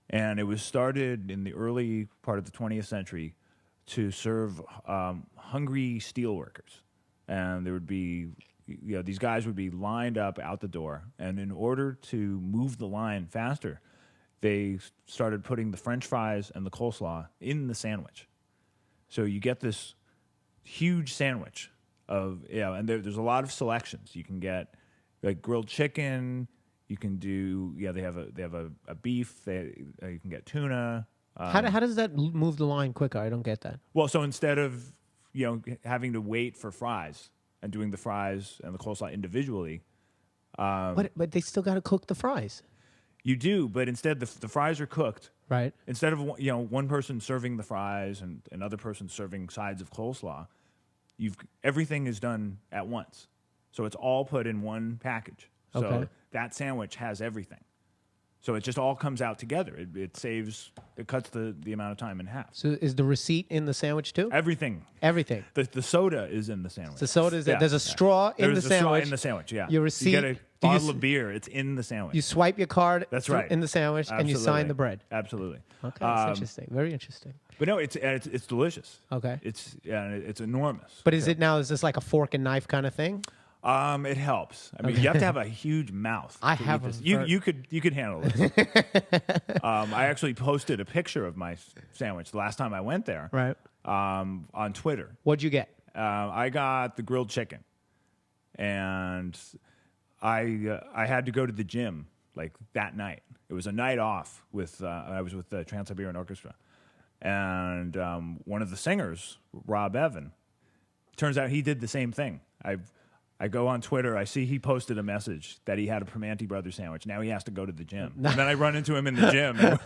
and it was started in the early part of the 20th century to serve hungry steelworkers. And there would be, these guys would be lined up out the door, and in order to move the line faster, they started putting the French fries and the coleslaw in the sandwich. So you get this huge sandwich and there's a lot of selections. You can get like grilled chicken. You can do they have a beef. You can get tuna. How does that move the line quicker? I don't get that. Well, so instead of having to wait for fries and doing the fries and the coleslaw individually, but they still got to cook the fries. You do, but instead the fries are cooked. Right. Instead of one person serving the fries and another person serving sides of coleslaw, everything is done at once. So it's all put in one package. So that sandwich has everything. So it just all comes out together. It cuts the amount of time in half. So is the receipt in the sandwich too? Everything. Everything. The soda is in the sandwich. The soda is there's a straw in the sandwich. There's a straw in the sandwich, yeah. Your receipt. You get a bottle of beer. It's in the sandwich. You swipe your card in the sandwich, Absolutely. and you sign the bread. Absolutely. Okay, that's interesting. Very interesting. But no, it's delicious. Okay. It's enormous. But is this like a fork and knife kind of thing? It helps. I mean, you have to have a huge mouth. I to have eat this. a You could handle this. I actually posted a picture of my sandwich the last time I went there. Right. On Twitter. What'd you get? I got the grilled chicken, and I had to go to the gym like that night. It was a night off with I was with the Trans-Siberian Orchestra, and one of the singers, Rob Evan, turns out he did the same thing. I go on Twitter. I see he posted a message that he had a Primanti Brothers sandwich. Now he has to go to the gym. And then I run into him in the gym. And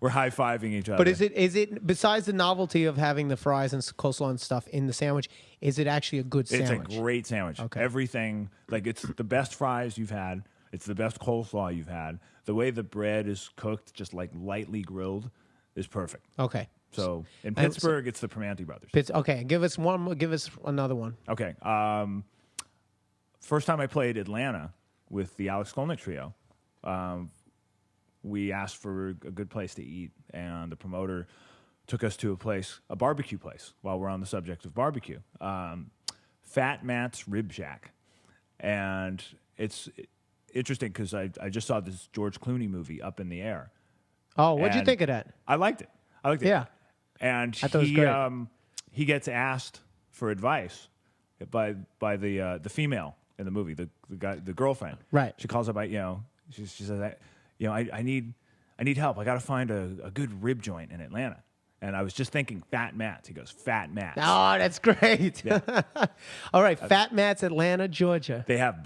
we're high-fiving each other. But is it besides the novelty of having the fries and coleslaw and stuff in the sandwich, is it actually a good sandwich? It's a great sandwich. Okay. Everything, like it's the best fries you've had. It's the best coleslaw you've had. The way the bread is cooked, just like lightly grilled, is perfect. Okay. So in Pittsburgh, it's the Primanti Brothers. Okay, give us one. Give us another one. Okay. First time I played Atlanta with the Alex Skolnick trio, we asked for a good place to eat, and the promoter took us to a barbecue place. While we're on the subject of barbecue, Fat Matt's Rib Shack, and it's interesting because I just saw this George Clooney movie, Up in the Air. Oh, what'd you think of that? I liked it. Yeah. And I thought it was great. He gets asked for advice by the female in the movie, the girlfriend. Right. She calls up, she says, I need help. I got to find a good rib joint in Atlanta. And I was just thinking Fat Matt's. He goes, Fat Matt's. Oh, that's great. Yeah. All right, Fat Matt's, Atlanta, Georgia. They have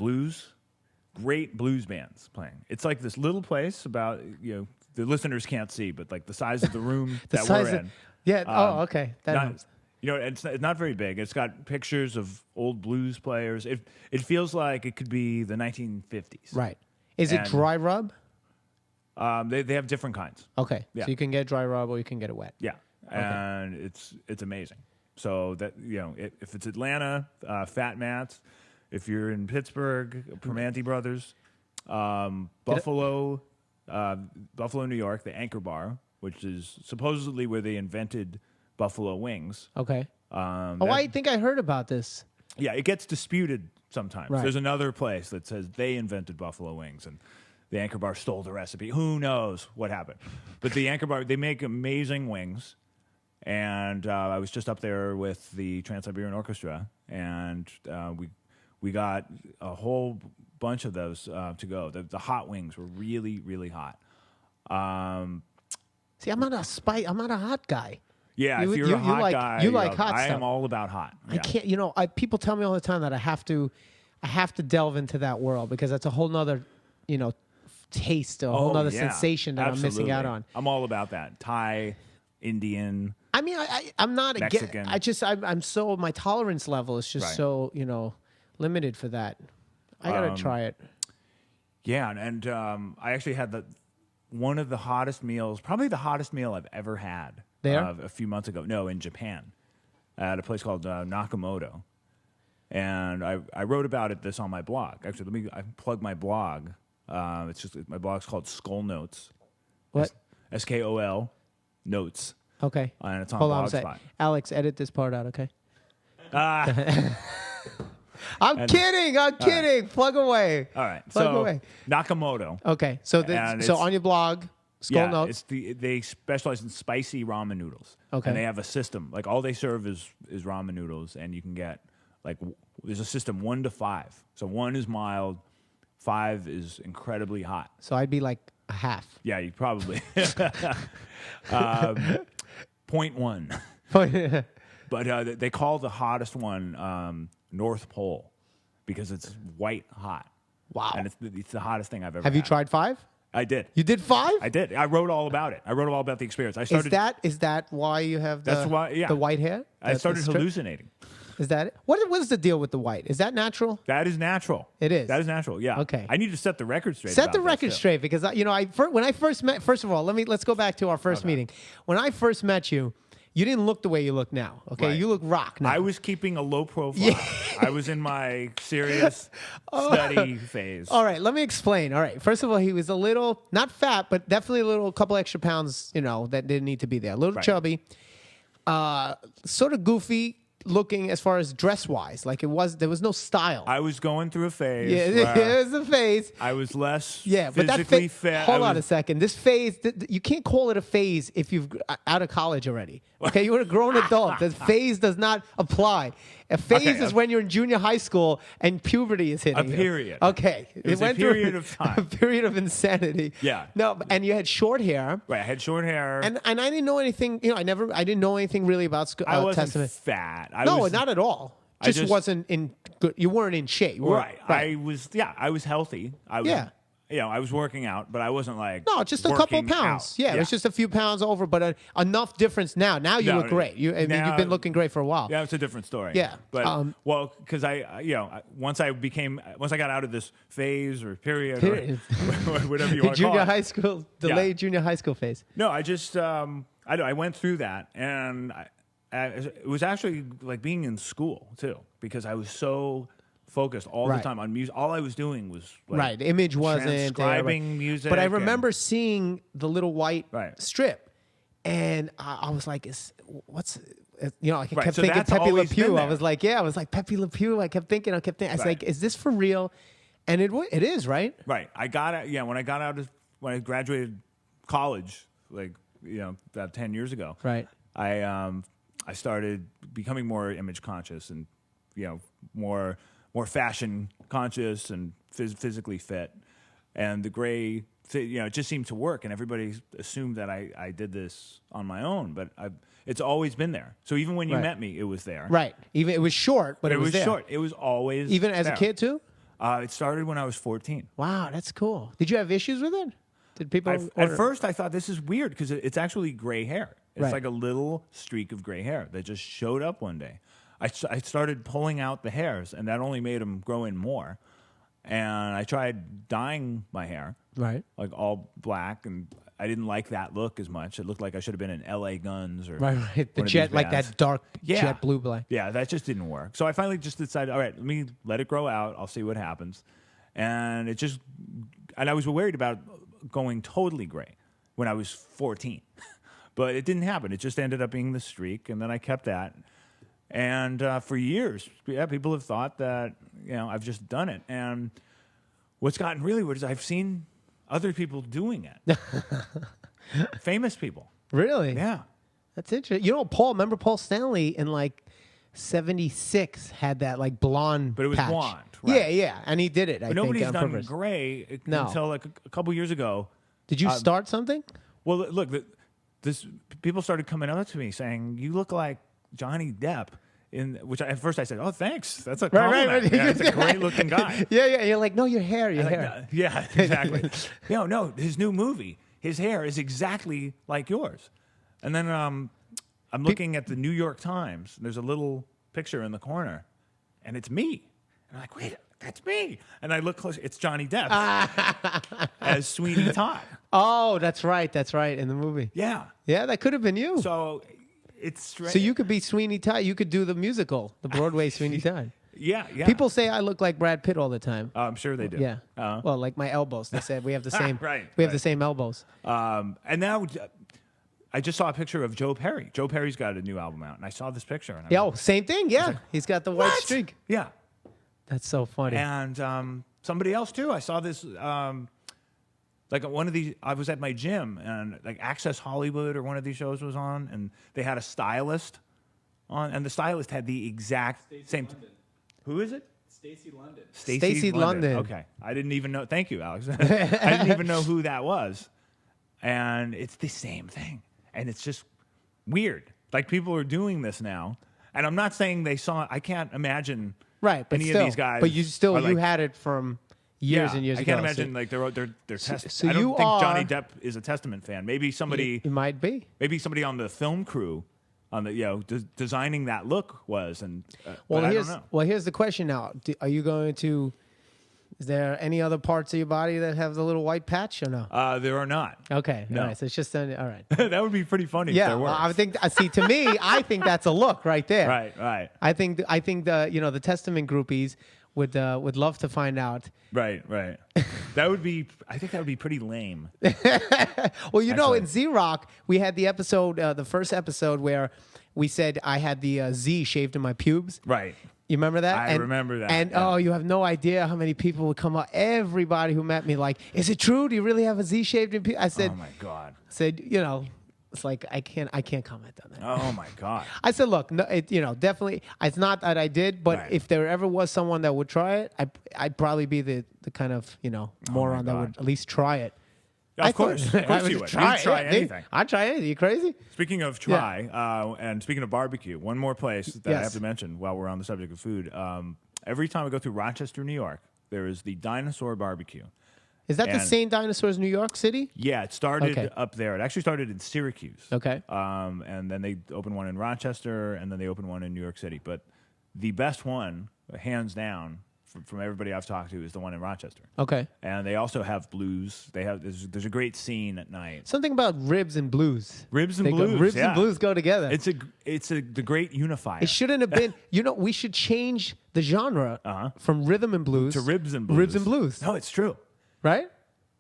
great blues bands playing. It's like this little place about, the listeners can't see, but like the size of the room that we're in. Yeah. Okay. That helps. It's not very big. It's got pictures of old blues players. It feels like it could be the 1950s. Right. Is it dry rub? They have different kinds. Okay. Yeah. So you can get dry rub or you can get it wet. Yeah. Okay. And it's amazing. So that if it's Atlanta, Fat Matt's. If you're in Pittsburgh, Primanti Brothers, Buffalo, New York, the Anchor Bar, which is supposedly where they invented buffalo wings. Okay. I think I heard about this. Yeah, it gets disputed sometimes. Right. There's another place that says they invented buffalo wings and the Anchor Bar stole the recipe. Who knows what happened? But the Anchor Bar, they make amazing wings. And I was just up there with the Trans-Siberian Orchestra, and we got a whole bunch of those to go. The hot wings were really, really hot. See, I'm not a hot guy. Yeah, if you're a hot guy, you like hot I stuff. am all about hot. I can't. People tell me all the time that I have to delve into that world because that's a whole nother, taste, a whole nother sensation that I'm missing out on. I'm all about that. Thai, Indian. I mean, I'm not Mexican. I'm so my tolerance level is just so limited for that. I gotta try it. Yeah, and I actually had one of the hottest meals, probably the hottest meal I've ever had. There? A few months ago. No, in Japan, at a place called Nakamoto. And I wrote about this on my blog. Actually, I plug my blog. My blog's called Skol Notes. What? SKOL Notes. Okay. And it's on Hold on a Blogspot. sec. Alex, edit this part out, okay? I'm kidding. Right. Plug away. All right. Plug away. Nakamoto. Okay. So on your blog, Skol Notes. They specialize in spicy ramen noodles. Okay. And they have a system. Like all they serve is ramen noodles, and you can get there's a system 1 to 5. So 1 is mild, 5 is incredibly hot. So I'd be like a half. Yeah, you probably. 0.1. But they call the hottest one North Pole because it's white hot. Wow. And it's the hottest thing I've ever Have had. you tried 5? I did. You did 5? I did. I wrote all about it. I wrote all about the experience. I started. Is that why you have the white hair? I started hallucinating. Is that it? What is the deal with the white? Is that natural? That is natural. It is. That is natural. Yeah. Okay. I need to set the record straight. Set the record straight because when I first met. First of all, let's go back to our first meeting. When I first met you, you didn't look the way you look now. Okay, right. You look rock now. I was keeping a low profile. Yeah. I was in my serious study phase. All right, let me explain. All right, first of all, he was a little not fat, but definitely a couple extra pounds. That didn't need to be there. A little chubby, sort of goofy. looking as far as dress wise? Like there was no style. I was going through a phase. Yeah, where it was a phase. I was less But that physically phase. fit. Hold on a second. This phase, you can't call it a phase if you've out of college already. Okay, you're a grown adult. The phase does not apply. A phase is when you're in junior high school and puberty is hitting. A period. You. Okay, it was a period of time. A period of insanity. Yeah. No, and you had short hair. Right, I had short hair. And I didn't know anything. I didn't know anything really about I wasn't Testament. fat. Not at all. Just wasn't in good. You weren't in shape. Right. I was healthy. I was working out, but I wasn't like just a couple pounds. Out. Yeah, it was just a few pounds over, but enough difference now. Now you look great. You've been looking great for a while. Yeah, it's a different story. Yeah, but because once I got out of this phase or period. Or whatever you want to call it. Junior high school, delayed junior high school phase. No, I just I went through that, and it was actually like being in school too, because I was so focused all the time on music. All I was doing was the image wasn't transcribing music. But I remember seeing the little white strip, and I was like, I kept thinking Pepe Le Pew. I was like, Pepe Le Pew. I kept thinking. I was like, is this for real? And it is, right? Right. I got it. Yeah. When I graduated college, about 10 years ago. Right. I started becoming more image conscious and more fashion conscious and physically fit, and the gray it just seemed to work, and everybody assumed that I did this on my own, but it's always been there. So even when you met me, it was there. Right. Even it was short, but it was there. Short. It was always even as there. A kid too. It started when I was 14. Wow, that's cool. Did you have issues with it? Did people at first I thought this is weird because it's actually gray hair. It's like a little streak of gray hair that just showed up one day. I started pulling out the hairs, and that only made them grow in more. And I tried dyeing my hair, like all black, and I didn't like that look as much. It looked like I should have been in L.A. Guns or the jet, like that dark jet blue black. Yeah, that just didn't work. So I finally just decided, all right, let me let it grow out. I'll see what happens. And I was worried about going totally gray when I was 14. But it didn't happen. It just ended up being the streak, and then I kept that. And for years, people have thought that I've just done it. And what's gotten really weird is I've seen other people doing it, famous people. Really? Yeah, that's interesting. Remember Paul Stanley in like '76 had that like blonde, but it was patch. blonde. Right? Yeah, and he did it. But nobody's done gray until like a couple years ago. Did you start something? Well, look, people started coming up to me saying, "You look like Johnny Depp." Which at first I said, "Oh, thanks. That's a compliment. Right. Yeah, that's a great looking guy." Yeah. You're like, no, your hair. Yeah, exactly. No, his new movie, his hair is exactly like yours. And then I'm looking at the New York Times. There's a little picture in the corner, and it's me. And I'm like, wait, that's me. And I look close. It's Johnny Depp as Sweeney Todd. Oh, that's right. In the movie. Yeah. Yeah, that could have been you. So it's strange. So you could be Sweeney Todd. You could do the musical, the Broadway Sweeney Todd. Yeah. People say I look like Brad Pitt all the time. I'm sure they do. Yeah. Well, like my elbows. They said we have the same. We have the same elbows. And now I just saw a picture of Joe Perry. Joe Perry's got a new album out, and I saw this picture. And same thing. Yeah, like, he's got the white streak. Yeah. That's so funny. And somebody else too. I saw this. Like one of these, I was at my gym, and like Access Hollywood or one of these shows was on, and they had a stylist on, and the stylist had the exact same. Who is it? Stacey London. Stacey London. Okay, I didn't even know. Thank you, Alex. I didn't even know who that was, and it's the same thing, and it's just weird. Like people are doing this now, and I'm not saying they saw. I can't imagine. Right, but any still, of these guys. But you had it from years and years ago. I can't imagine like they're testing. So I don't think are, Johnny Depp is a Testament fan. Maybe somebody. It might be. Maybe somebody on the film crew, on the designing that look was. And well, I don't know. Well, here's the question now: are you going to? Is there any other parts of your body that have the little white patch or no? There are not. Okay, no. Nice. It's just all right. That would be pretty funny. Yeah, if there were. well, I think. See, to me, I think that's a look right there. Right. I think the Testament groupies would love to find out. Right. That would be. I think that would be pretty lame. Well, in Z-Rock, we had the episode, the first episode where we said I had the Z shaved in my pubes. Right. You remember that? I remember that. And yeah. oh, you have no idea how many people would come up. Everybody who met me, like, is it true? Do you really have a Z shaved in? I said, Oh my God. It's like I can't comment on that. Oh my God. I said, look, no, definitely. It's not that I did, but Right. if there ever was someone that would try it, I'd probably be the kind of moron that would at least try it. Of course you would. You'd try anything. I'd try anything. You crazy? Speaking of and speaking of barbecue, one more place that I have to mention while we're on the subject of food. Every time I go through Rochester, New York, there is the Dinosaur Barbecue. Is that the same dinosaurs in New York City? Yeah, it started up there. It actually started in Syracuse. Okay. And then they opened one in Rochester, and then they opened one in New York City. But the best one, hands down, from everybody I've talked to, is the one in Rochester. Okay. And they also have blues. There's a great scene at night. Something about ribs and blues. Ribs and blues. Ribs and blues go together. It's the great unifier. It shouldn't have been. We should change the genre from rhythm and blues to ribs and blues. Ribs and blues. No, it's true. Right?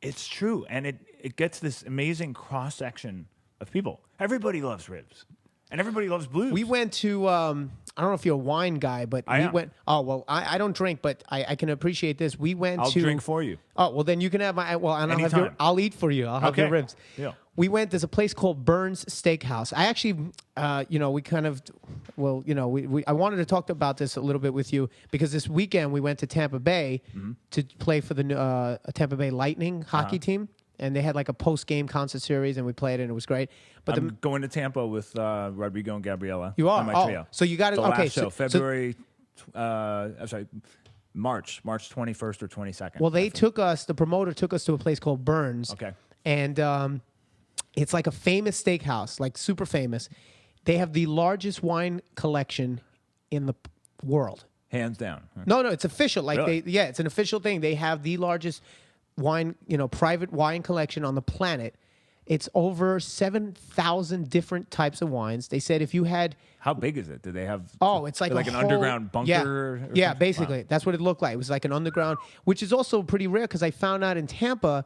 It's true, and it gets this amazing cross section of people. Everybody loves ribs, and everybody loves blues. We went to I don't know if you're a wine guy, but we went. Oh well, I don't drink, but I can appreciate this. We went I'll to drink for you. Oh well, then you can have my. Well, and I'll eat for you. I'll have your ribs. Yeah. We went. There's a place called Burns Steakhouse. I actually, we kind of, I wanted to talk about this a little bit with you because this weekend we went to Tampa Bay to play for the Tampa Bay Lightning hockey team, and they had like a post-game concert series, and we played, and it was great. But I'm going to Tampa with Rodrigo and Gabriella. You are? On my trio. So you got it. The okay, last show, February. I'm sorry. March 21st or 22nd. Well, the promoter took us to a place called Burns. Okay. And it's like a famous steakhouse, like super famous. They have the largest wine collection in the world. Hands down. No, it's official. Like really? It's an official thing. They have the largest wine, private wine collection on the planet. It's over 7,000 different types of wines. They said if you had... How big is it? Do they have... Oh, it's like an underground bunker? Yeah, basically. Wow. That's what it looked like. It was like an underground, which is also pretty rare because I found out in Tampa,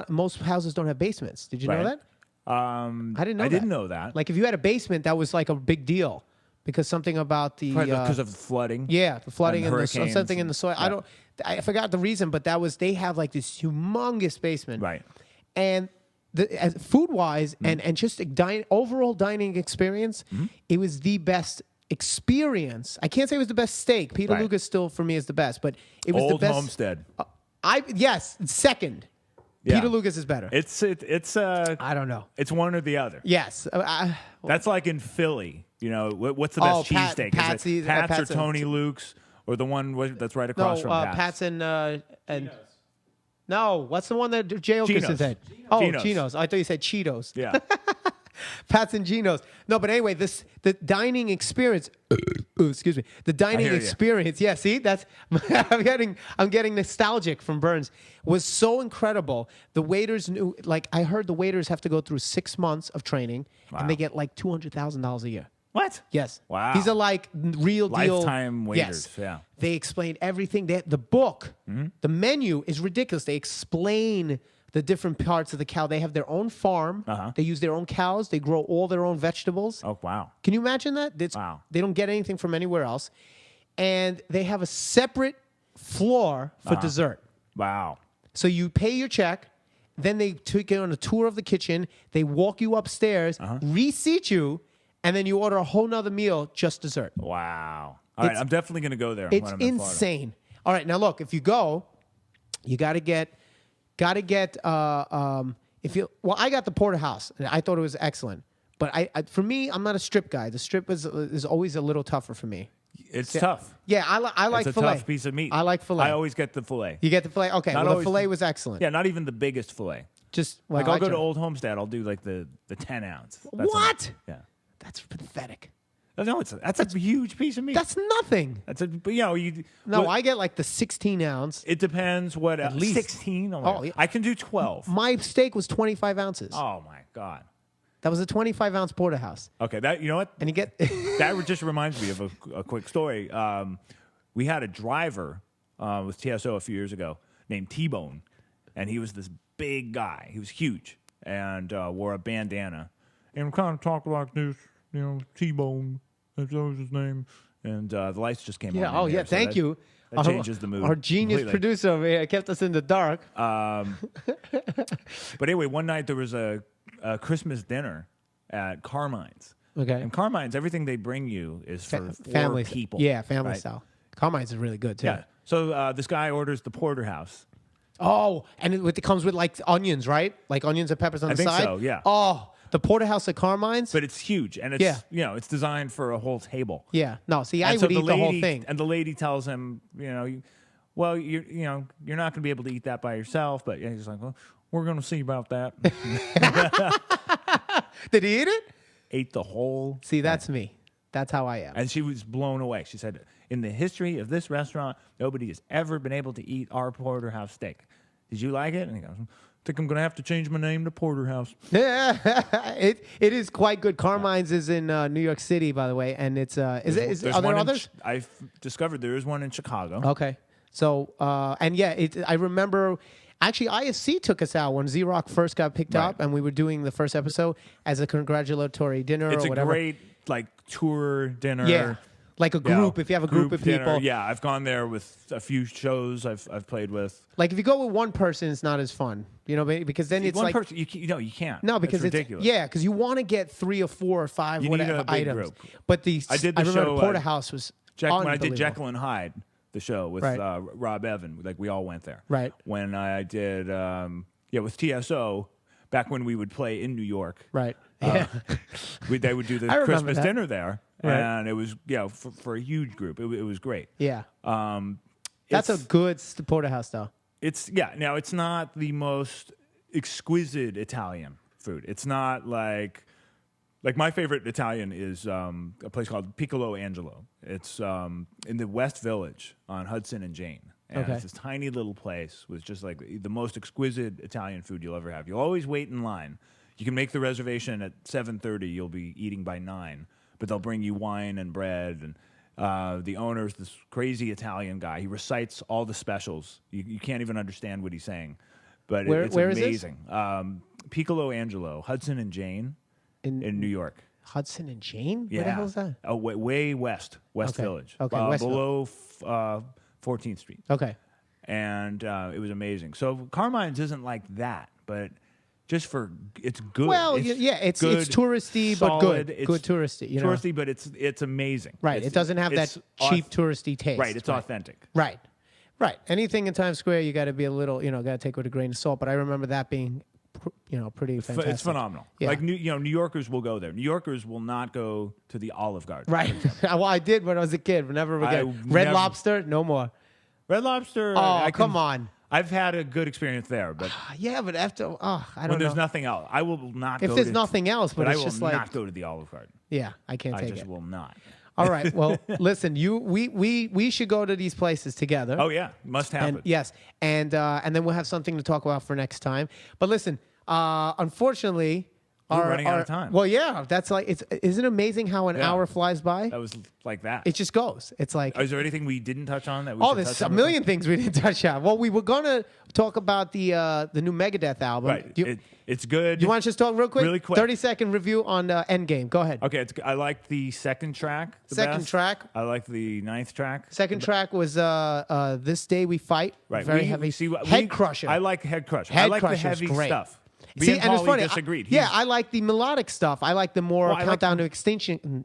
most houses don't have basements. Did you know that? I didn't know that. I didn't know that. Like if you had a basement, that was like a big deal because something about the... because of the flooding? Yeah, the flooding and something in the soil. Yeah. I forgot the reason, but they have like this humongous basement. Right. And... food-wise and just overall dining experience, it was the best experience. I can't say it was the best steak. Peter Luger's still, for me, is the best. But it was Old the best. Homestead. Yes, second. Yeah. Peter Luger's is better. It's I don't know. It's one or the other. Yes. That's like in Philly. What's the best cheesesteak? Patsy's, Pat's or Tony Luke's or the one that's right across from Pat's? Pat's and no, what's the one that Jay Okerson said? Oh, Geno's. I thought you said Cheetos. Yeah. Pat's and Geno's. No, but anyway, the dining experience. Excuse me. The dining experience. Yeah, see, that's I'm getting nostalgic from Burns. Was so incredible. The waiters knew. Like I heard, the waiters have to go through 6 months of training, and they get like $200,000 a year. What? Yes. Wow. These are like real deal. Lifetime waiters. Yes. Yeah. They explain everything. The book, the menu is ridiculous. They explain the different parts of the cow. They have their own farm. They use their own cows. They grow all their own vegetables. Oh, wow. Can you imagine that? Wow. They don't get anything from anywhere else. And they have a separate floor for dessert. Wow. So you pay your check. Then they take you on a tour of the kitchen. They walk you upstairs, reseat you, and then you order a whole nother meal, just dessert. Wow. All right, I'm definitely going to go there. It's when I'm in insane. All right, now look, if you go, you got to get, I got the porterhouse, and I thought it was excellent. But for me, I'm not a strip guy. The strip is always a little tougher for me. It's tough. Yeah, I like it's a filet. tough piece of meat. I like filet. I always get the filet. You get the filet? Okay, the filet was excellent. Yeah, not even the biggest filet. Just I'll go to Old Homestead. I'll do like the 10 ounce. What? Yeah. That's pathetic. No, that's a huge piece of meat. That's nothing. I get like the 16 ounce. It depends what at least 16. I can do 12. My steak was 25 ounces. Oh my god. That was a 25 ounce porterhouse. Okay, you know what? And you get that just reminds me of a quick story. We had a driver with TSO a few years ago named T-Bone, and he was this big guy. He was huge and wore a bandana and kind of talked like this. T-Bone. That was his name. And the lights just came on. Yeah. Oh, in yeah. here, so Thank you. That changes the mood. Our genius completely. producer over here kept us in the dark. But anyway, one night there was a Christmas dinner at Carmine's. Okay. And Carmine's, everything they bring you is for Family people. Yeah, family right? style. Carmine's is really good too. Yeah. So this guy orders the porterhouse. Oh, and it comes with like onions, right? Like onions and peppers on I the think side. so, yeah. Oh, the porterhouse at Carmine's. But it's huge, and it's Yeah. it's designed for a whole table. Yeah. No, see, I And would so eat the whole thing. And the lady tells him, you're not going to be able to eat that by yourself. But he's like, well, we're going to see about that. Did he eat it? Ate the whole. See, that's me. That's how I am. And she was blown away. She said, in the history of this restaurant, nobody has ever been able to eat our porterhouse steak. Did you like it? And he goes, I think I'm going to have to change my name to Porterhouse. Yeah, it is quite good. Carmine's is in New York City, by the way, and it's are there others? I've discovered there is one in Chicago. Okay, so and yeah, I remember. Actually, ISC took us out when Z-Rock first got picked up, and we were doing the first episode as a congratulatory dinner It's or whatever. It's a great tour dinner. Yeah, like a group. If you have a group of dinner. people, Yeah, I've gone there with a few shows I've played with. Like if you go with one person, it's not as fun, because then it's one like person. You can't. No, because it's ridiculous. because you want to get 3 or 4 or 5 You whatever need a big items. group. But I did the remember show, the Porterhouse was when I unbelievable. did Jekyll and Hyde, the show with Right. Rob Evan, like we all went there. Right. When I did, with TSO, back when we would play in New York. Right. Yeah. They would do the I remember Christmas that. dinner there, Right. and it was for a huge group. It was great. Yeah. That's a It's- good Porterhouse, though. Now it's not the most exquisite Italian food. It's not like my favorite Italian is a place called Piccolo Angelo. It's in the West Village on Hudson and Jane. And Okay. it's this tiny little place with just like the most exquisite Italian food you'll ever have. You'll always wait in line. You can make the reservation at 7:30. You'll be eating by 9, but they'll bring you wine and bread. And the owner's this crazy Italian guy. He recites all the specials. You can't even understand what he's saying, but it's where is this? amazing. Piccolo Angelo, Hudson and Jane in New York. Hudson and Jane? Yeah. Where the hell is that? Oh, way west Okay. Village. Okay, West below 14th Street. Okay. And it was amazing. So Carmine's isn't like that, but just it's good. Well, it's it's touristy, solid. but good. It's Good touristy, touristy, but it's amazing. Right. It doesn't have that cheap touristy taste. Right. It's authentic. Right. Right. Anything in Times Square, you got to be a little, got to take with a grain of salt. But I remember that being, pretty fantastic. It's phenomenal. Yeah. Like New Yorkers will go there. New Yorkers will not go to the Olive Garden. Right. Well, I did when I was a kid. Never again. Red Lobster, no more. Red Lobster. Oh, come on. I've had a good experience there, but Yeah, but after, I don't when know. there's nothing else, I will not. If go there's to, nothing else, but I it's will just not like, go to the Olive Garden. yeah, I can't I take just it. will not. All right. Well, listen, we should go to these places together. Oh yeah, must happen. And yes, and then we'll have something to talk about for next time. But listen, unfortunately, We're running out of time. Well, yeah, that's like isn't it amazing how an hour flies by? That was like that. It just goes. It's like Is there anything we didn't touch on that we oh, should there's touch a on? million things we didn't touch on. Well, we were gonna talk about the new Megadeth album. Right. It's good. You want to just talk real quick? Really quick. 30-second review on Endgame. Go ahead. Okay, I liked the second track. Second track. I liked the ninth track. Second track was This Day We Fight. Right. Very heavy. Head Crusher. I like Head Crusher. I Head like the Crusher's heavy great. stuff. See, Me and it's Paulie funny. disagreed. I like the melodic stuff. I like the more I like countdown to extinction, and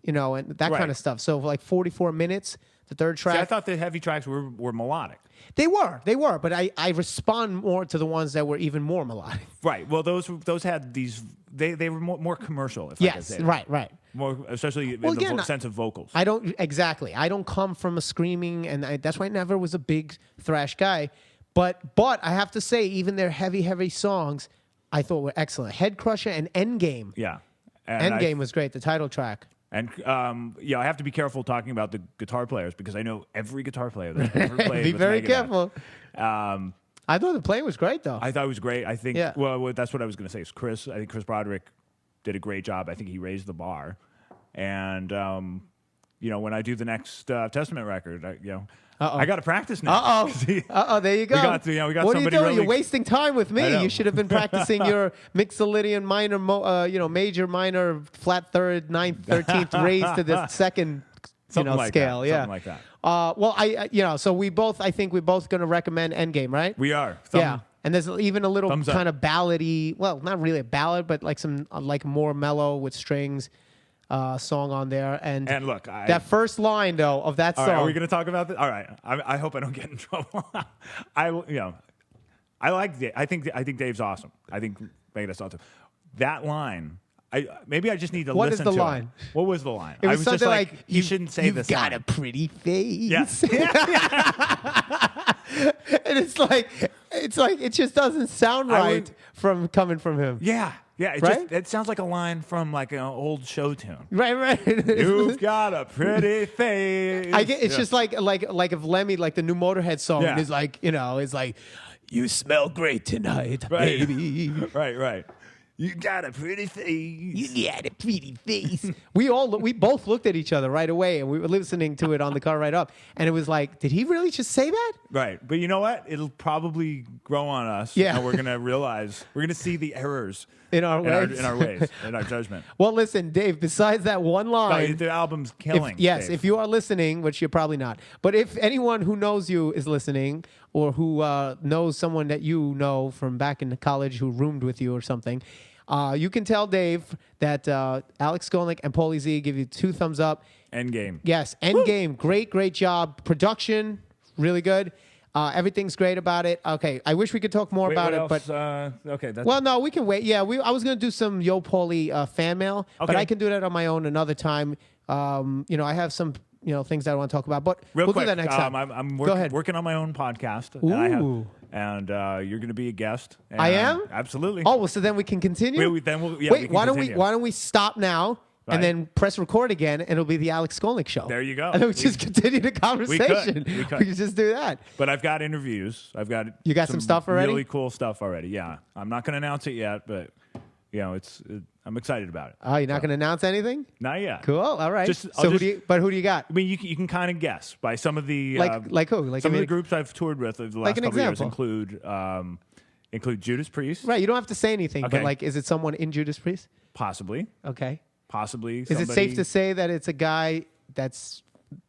that Right. kind of stuff. So like 44 minutes, the third track. See, I thought the heavy tracks were melodic. They were, but I respond more to the ones that were even more melodic. Right. Well, those had these. They were more commercial. If I could Yes, say that. right. More, especially in again, the sense of vocals. I don't come from a screaming, and that's why I never was a big thrash guy. But I have to say, even their heavy songs, I thought were excellent. Head Crusher and Endgame. Yeah. And Endgame was great. The title track. And I have to be careful talking about the guitar players because I know every guitar player that ever played. Be with very Megadeth. careful. I thought the playing was great, though. I thought it was great. I think. Yeah. Well, that's what I was going to say. Is Chris? I think Chris Broderick did a great job. I think he raised the bar. And when I do the next Testament record, I got to practice now. There you go. We got what are you somebody doing? really... You're wasting time with me. You should have been practicing your Mixolydian minor, major, minor, flat third, 9th, 13th raised to the second, like scale. That. Yeah. Something like that. So I think we're both going to recommend Endgame, right? We are. Yeah. And there's even a little kind up. of ballady, well, not really a ballad, but like some more mellow with strings song on there. And look, that first line though of that song. Right, are we going to talk about this? All right. I hope I don't get in trouble. I like Dave. I think Dave's awesome. I think Megadeth's awesome. That line. Maybe I just need to listen to it. What is the line? What was the line? It was something just like you shouldn't say this. You've got line. a pretty face. Yes. And it's like it just doesn't sound right from coming from him. Yeah. Yeah, it sounds like a line from like an old show tune. Right. You've got a pretty face. It's just like if Lemmy, like the new Motorhead song, is like, it's like, you smell great tonight, baby. Right. You got a pretty face. You got a pretty face. we both looked at each other right away, and we were listening to it on the car right up, and it was like, did he really just say that? Right, but you know what? It'll probably grow on us. Yeah, and we're gonna see the errors in our ways, in our judgment. Well, listen, Dave. Besides that one line, the album's killing. If you are listening, which you're probably not, but if anyone who knows you is listening, or who knows someone that you know from back in college who roomed with you or something, you can tell Dave that Alex Skolnick and Paulie Z give you 2 thumbs up. Endgame. Yes, Endgame. Great job. Production, really good. Everything's great about it. Okay, I wish we could talk more about it, but okay. Well, no, we can wait. Yeah, I was going to do some Yo Paulie fan mail, but I can do that on my own another time. I have some things that I want to talk about, but real we'll quick, do that next time. I'm Go ahead. working on my own podcast. Ooh. And you're going to be a guest. And I am? Absolutely. Oh, well, so then we can continue? Wait, why don't we stop now and then press record again, and it'll be the Alex Skolnick Show. There you go. And then we just continue the conversation. We could. We could just do that. But I've got interviews. You got some stuff already? Really cool stuff already, yeah. I'm not going to announce it yet, but I'm excited about it. Oh, you're not going to announce anything? Not yet. Cool. All right. Who do you got? I mean, you can kind of guess by some of the like who? Like some of the groups I've toured with over the last couple of years include Judas Priest. Right. You don't have to say anything, Okay. but is it someone in Judas Priest? Possibly. Okay. Possibly. Is it safe to say that it's a guy that's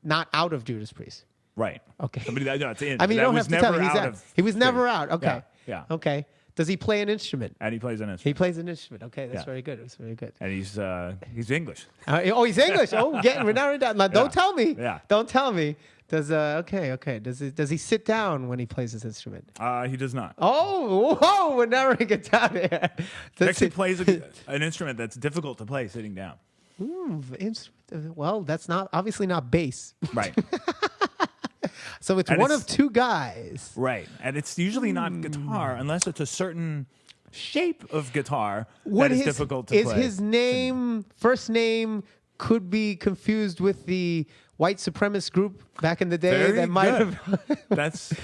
not out of Judas Priest? Right. Okay. Somebody that's in. I mean, you don't have to tell me. He was never out. Okay. Yeah. Okay. Does he play an instrument? And he plays an instrument. He plays an instrument. Okay, that's very good. That's very good. And he's English. He's English. We're narrowing down. Now, don't tell me. Yeah. Don't tell me. Okay. Does he sit down when he plays his instrument? He does not. Oh, we're narrowing it down here. He actually plays an instrument that's difficult to play sitting down. Well, that's obviously not bass. Right. So it's one of 2 guys. Right. And it's usually not guitar unless it's a certain shape of guitar that is difficult to play. Is his first name could be confused with the white supremacist group back in the day Very might good. have That's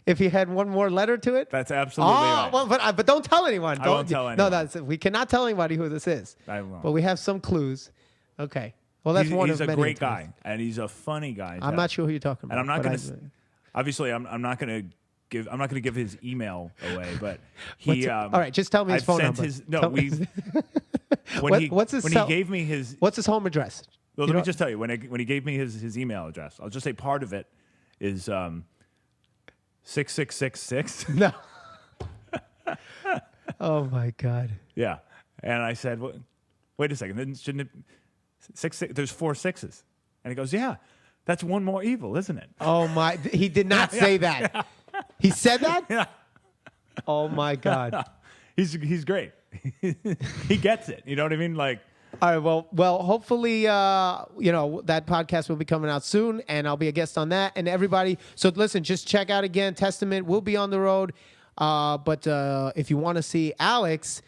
if he had one more letter to it. That's absolutely right. Well, but don't tell anyone. I won't tell anyone. No, we cannot tell anybody who this is. I won't. But we have some clues. Okay. Well, that's one of many. He's a great guy, and he's a funny guy. I'm not sure who you're talking about. And I'm not going to. Obviously, I'm not going to give. I'm not going to give his email away. But he. All right, just tell me his phone number. What's his home address? Well, let me just tell you when he gave me his email address. I'll just say part of it is 6666. No. Oh my God. Yeah, and I said, wait a second. Then shouldn't it? 6? There's 4 6s, and he goes, yeah. That's one more evil, isn't it? Oh my! He did not say that. Yeah. He said that. Yeah. Oh my God. He's great. He gets it. You know what I mean? Like. All right. Well. Hopefully, that podcast will be coming out soon, and I'll be a guest on that. And everybody, so listen, just check out again. Testament will be on the road, but if you want to see Alex,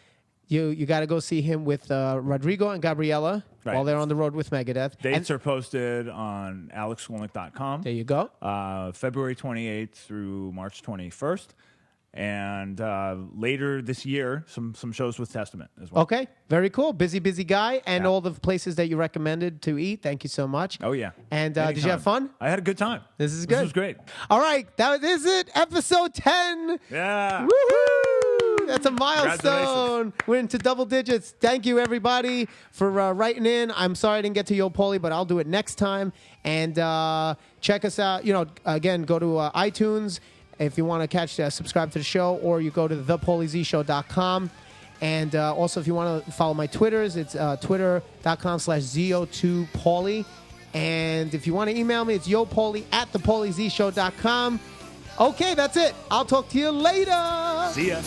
you got to go see him with Rodrigo and Gabriella. Right. While they're on the road with Megadeth. Dates are posted on alexskolnick.com. There you go. February 28th through March 21st. And later this year, some shows with Testament as well. Okay, very cool. Busy guy, and all the places that you recommended to eat. Thank you so much. Oh yeah. And did you have fun? I had a good time. This is good. This was great. All right, that is it. Episode 10. Yeah. Woohoo! That's a milestone. We're into double digits. Thank you, everybody, for writing in. I'm sorry I didn't get to Yo Paulie, but I'll do it next time. And check us out. Again, go to iTunes if you want to subscribe to the show, or you go to thepauliezshow.com. And also, if you want to follow my Twitters, it's twitter.com/ZO2Paulie. And if you want to email me, it's yopaulie@thepauliezshow.com. Okay, that's it. I'll talk to you later. See ya.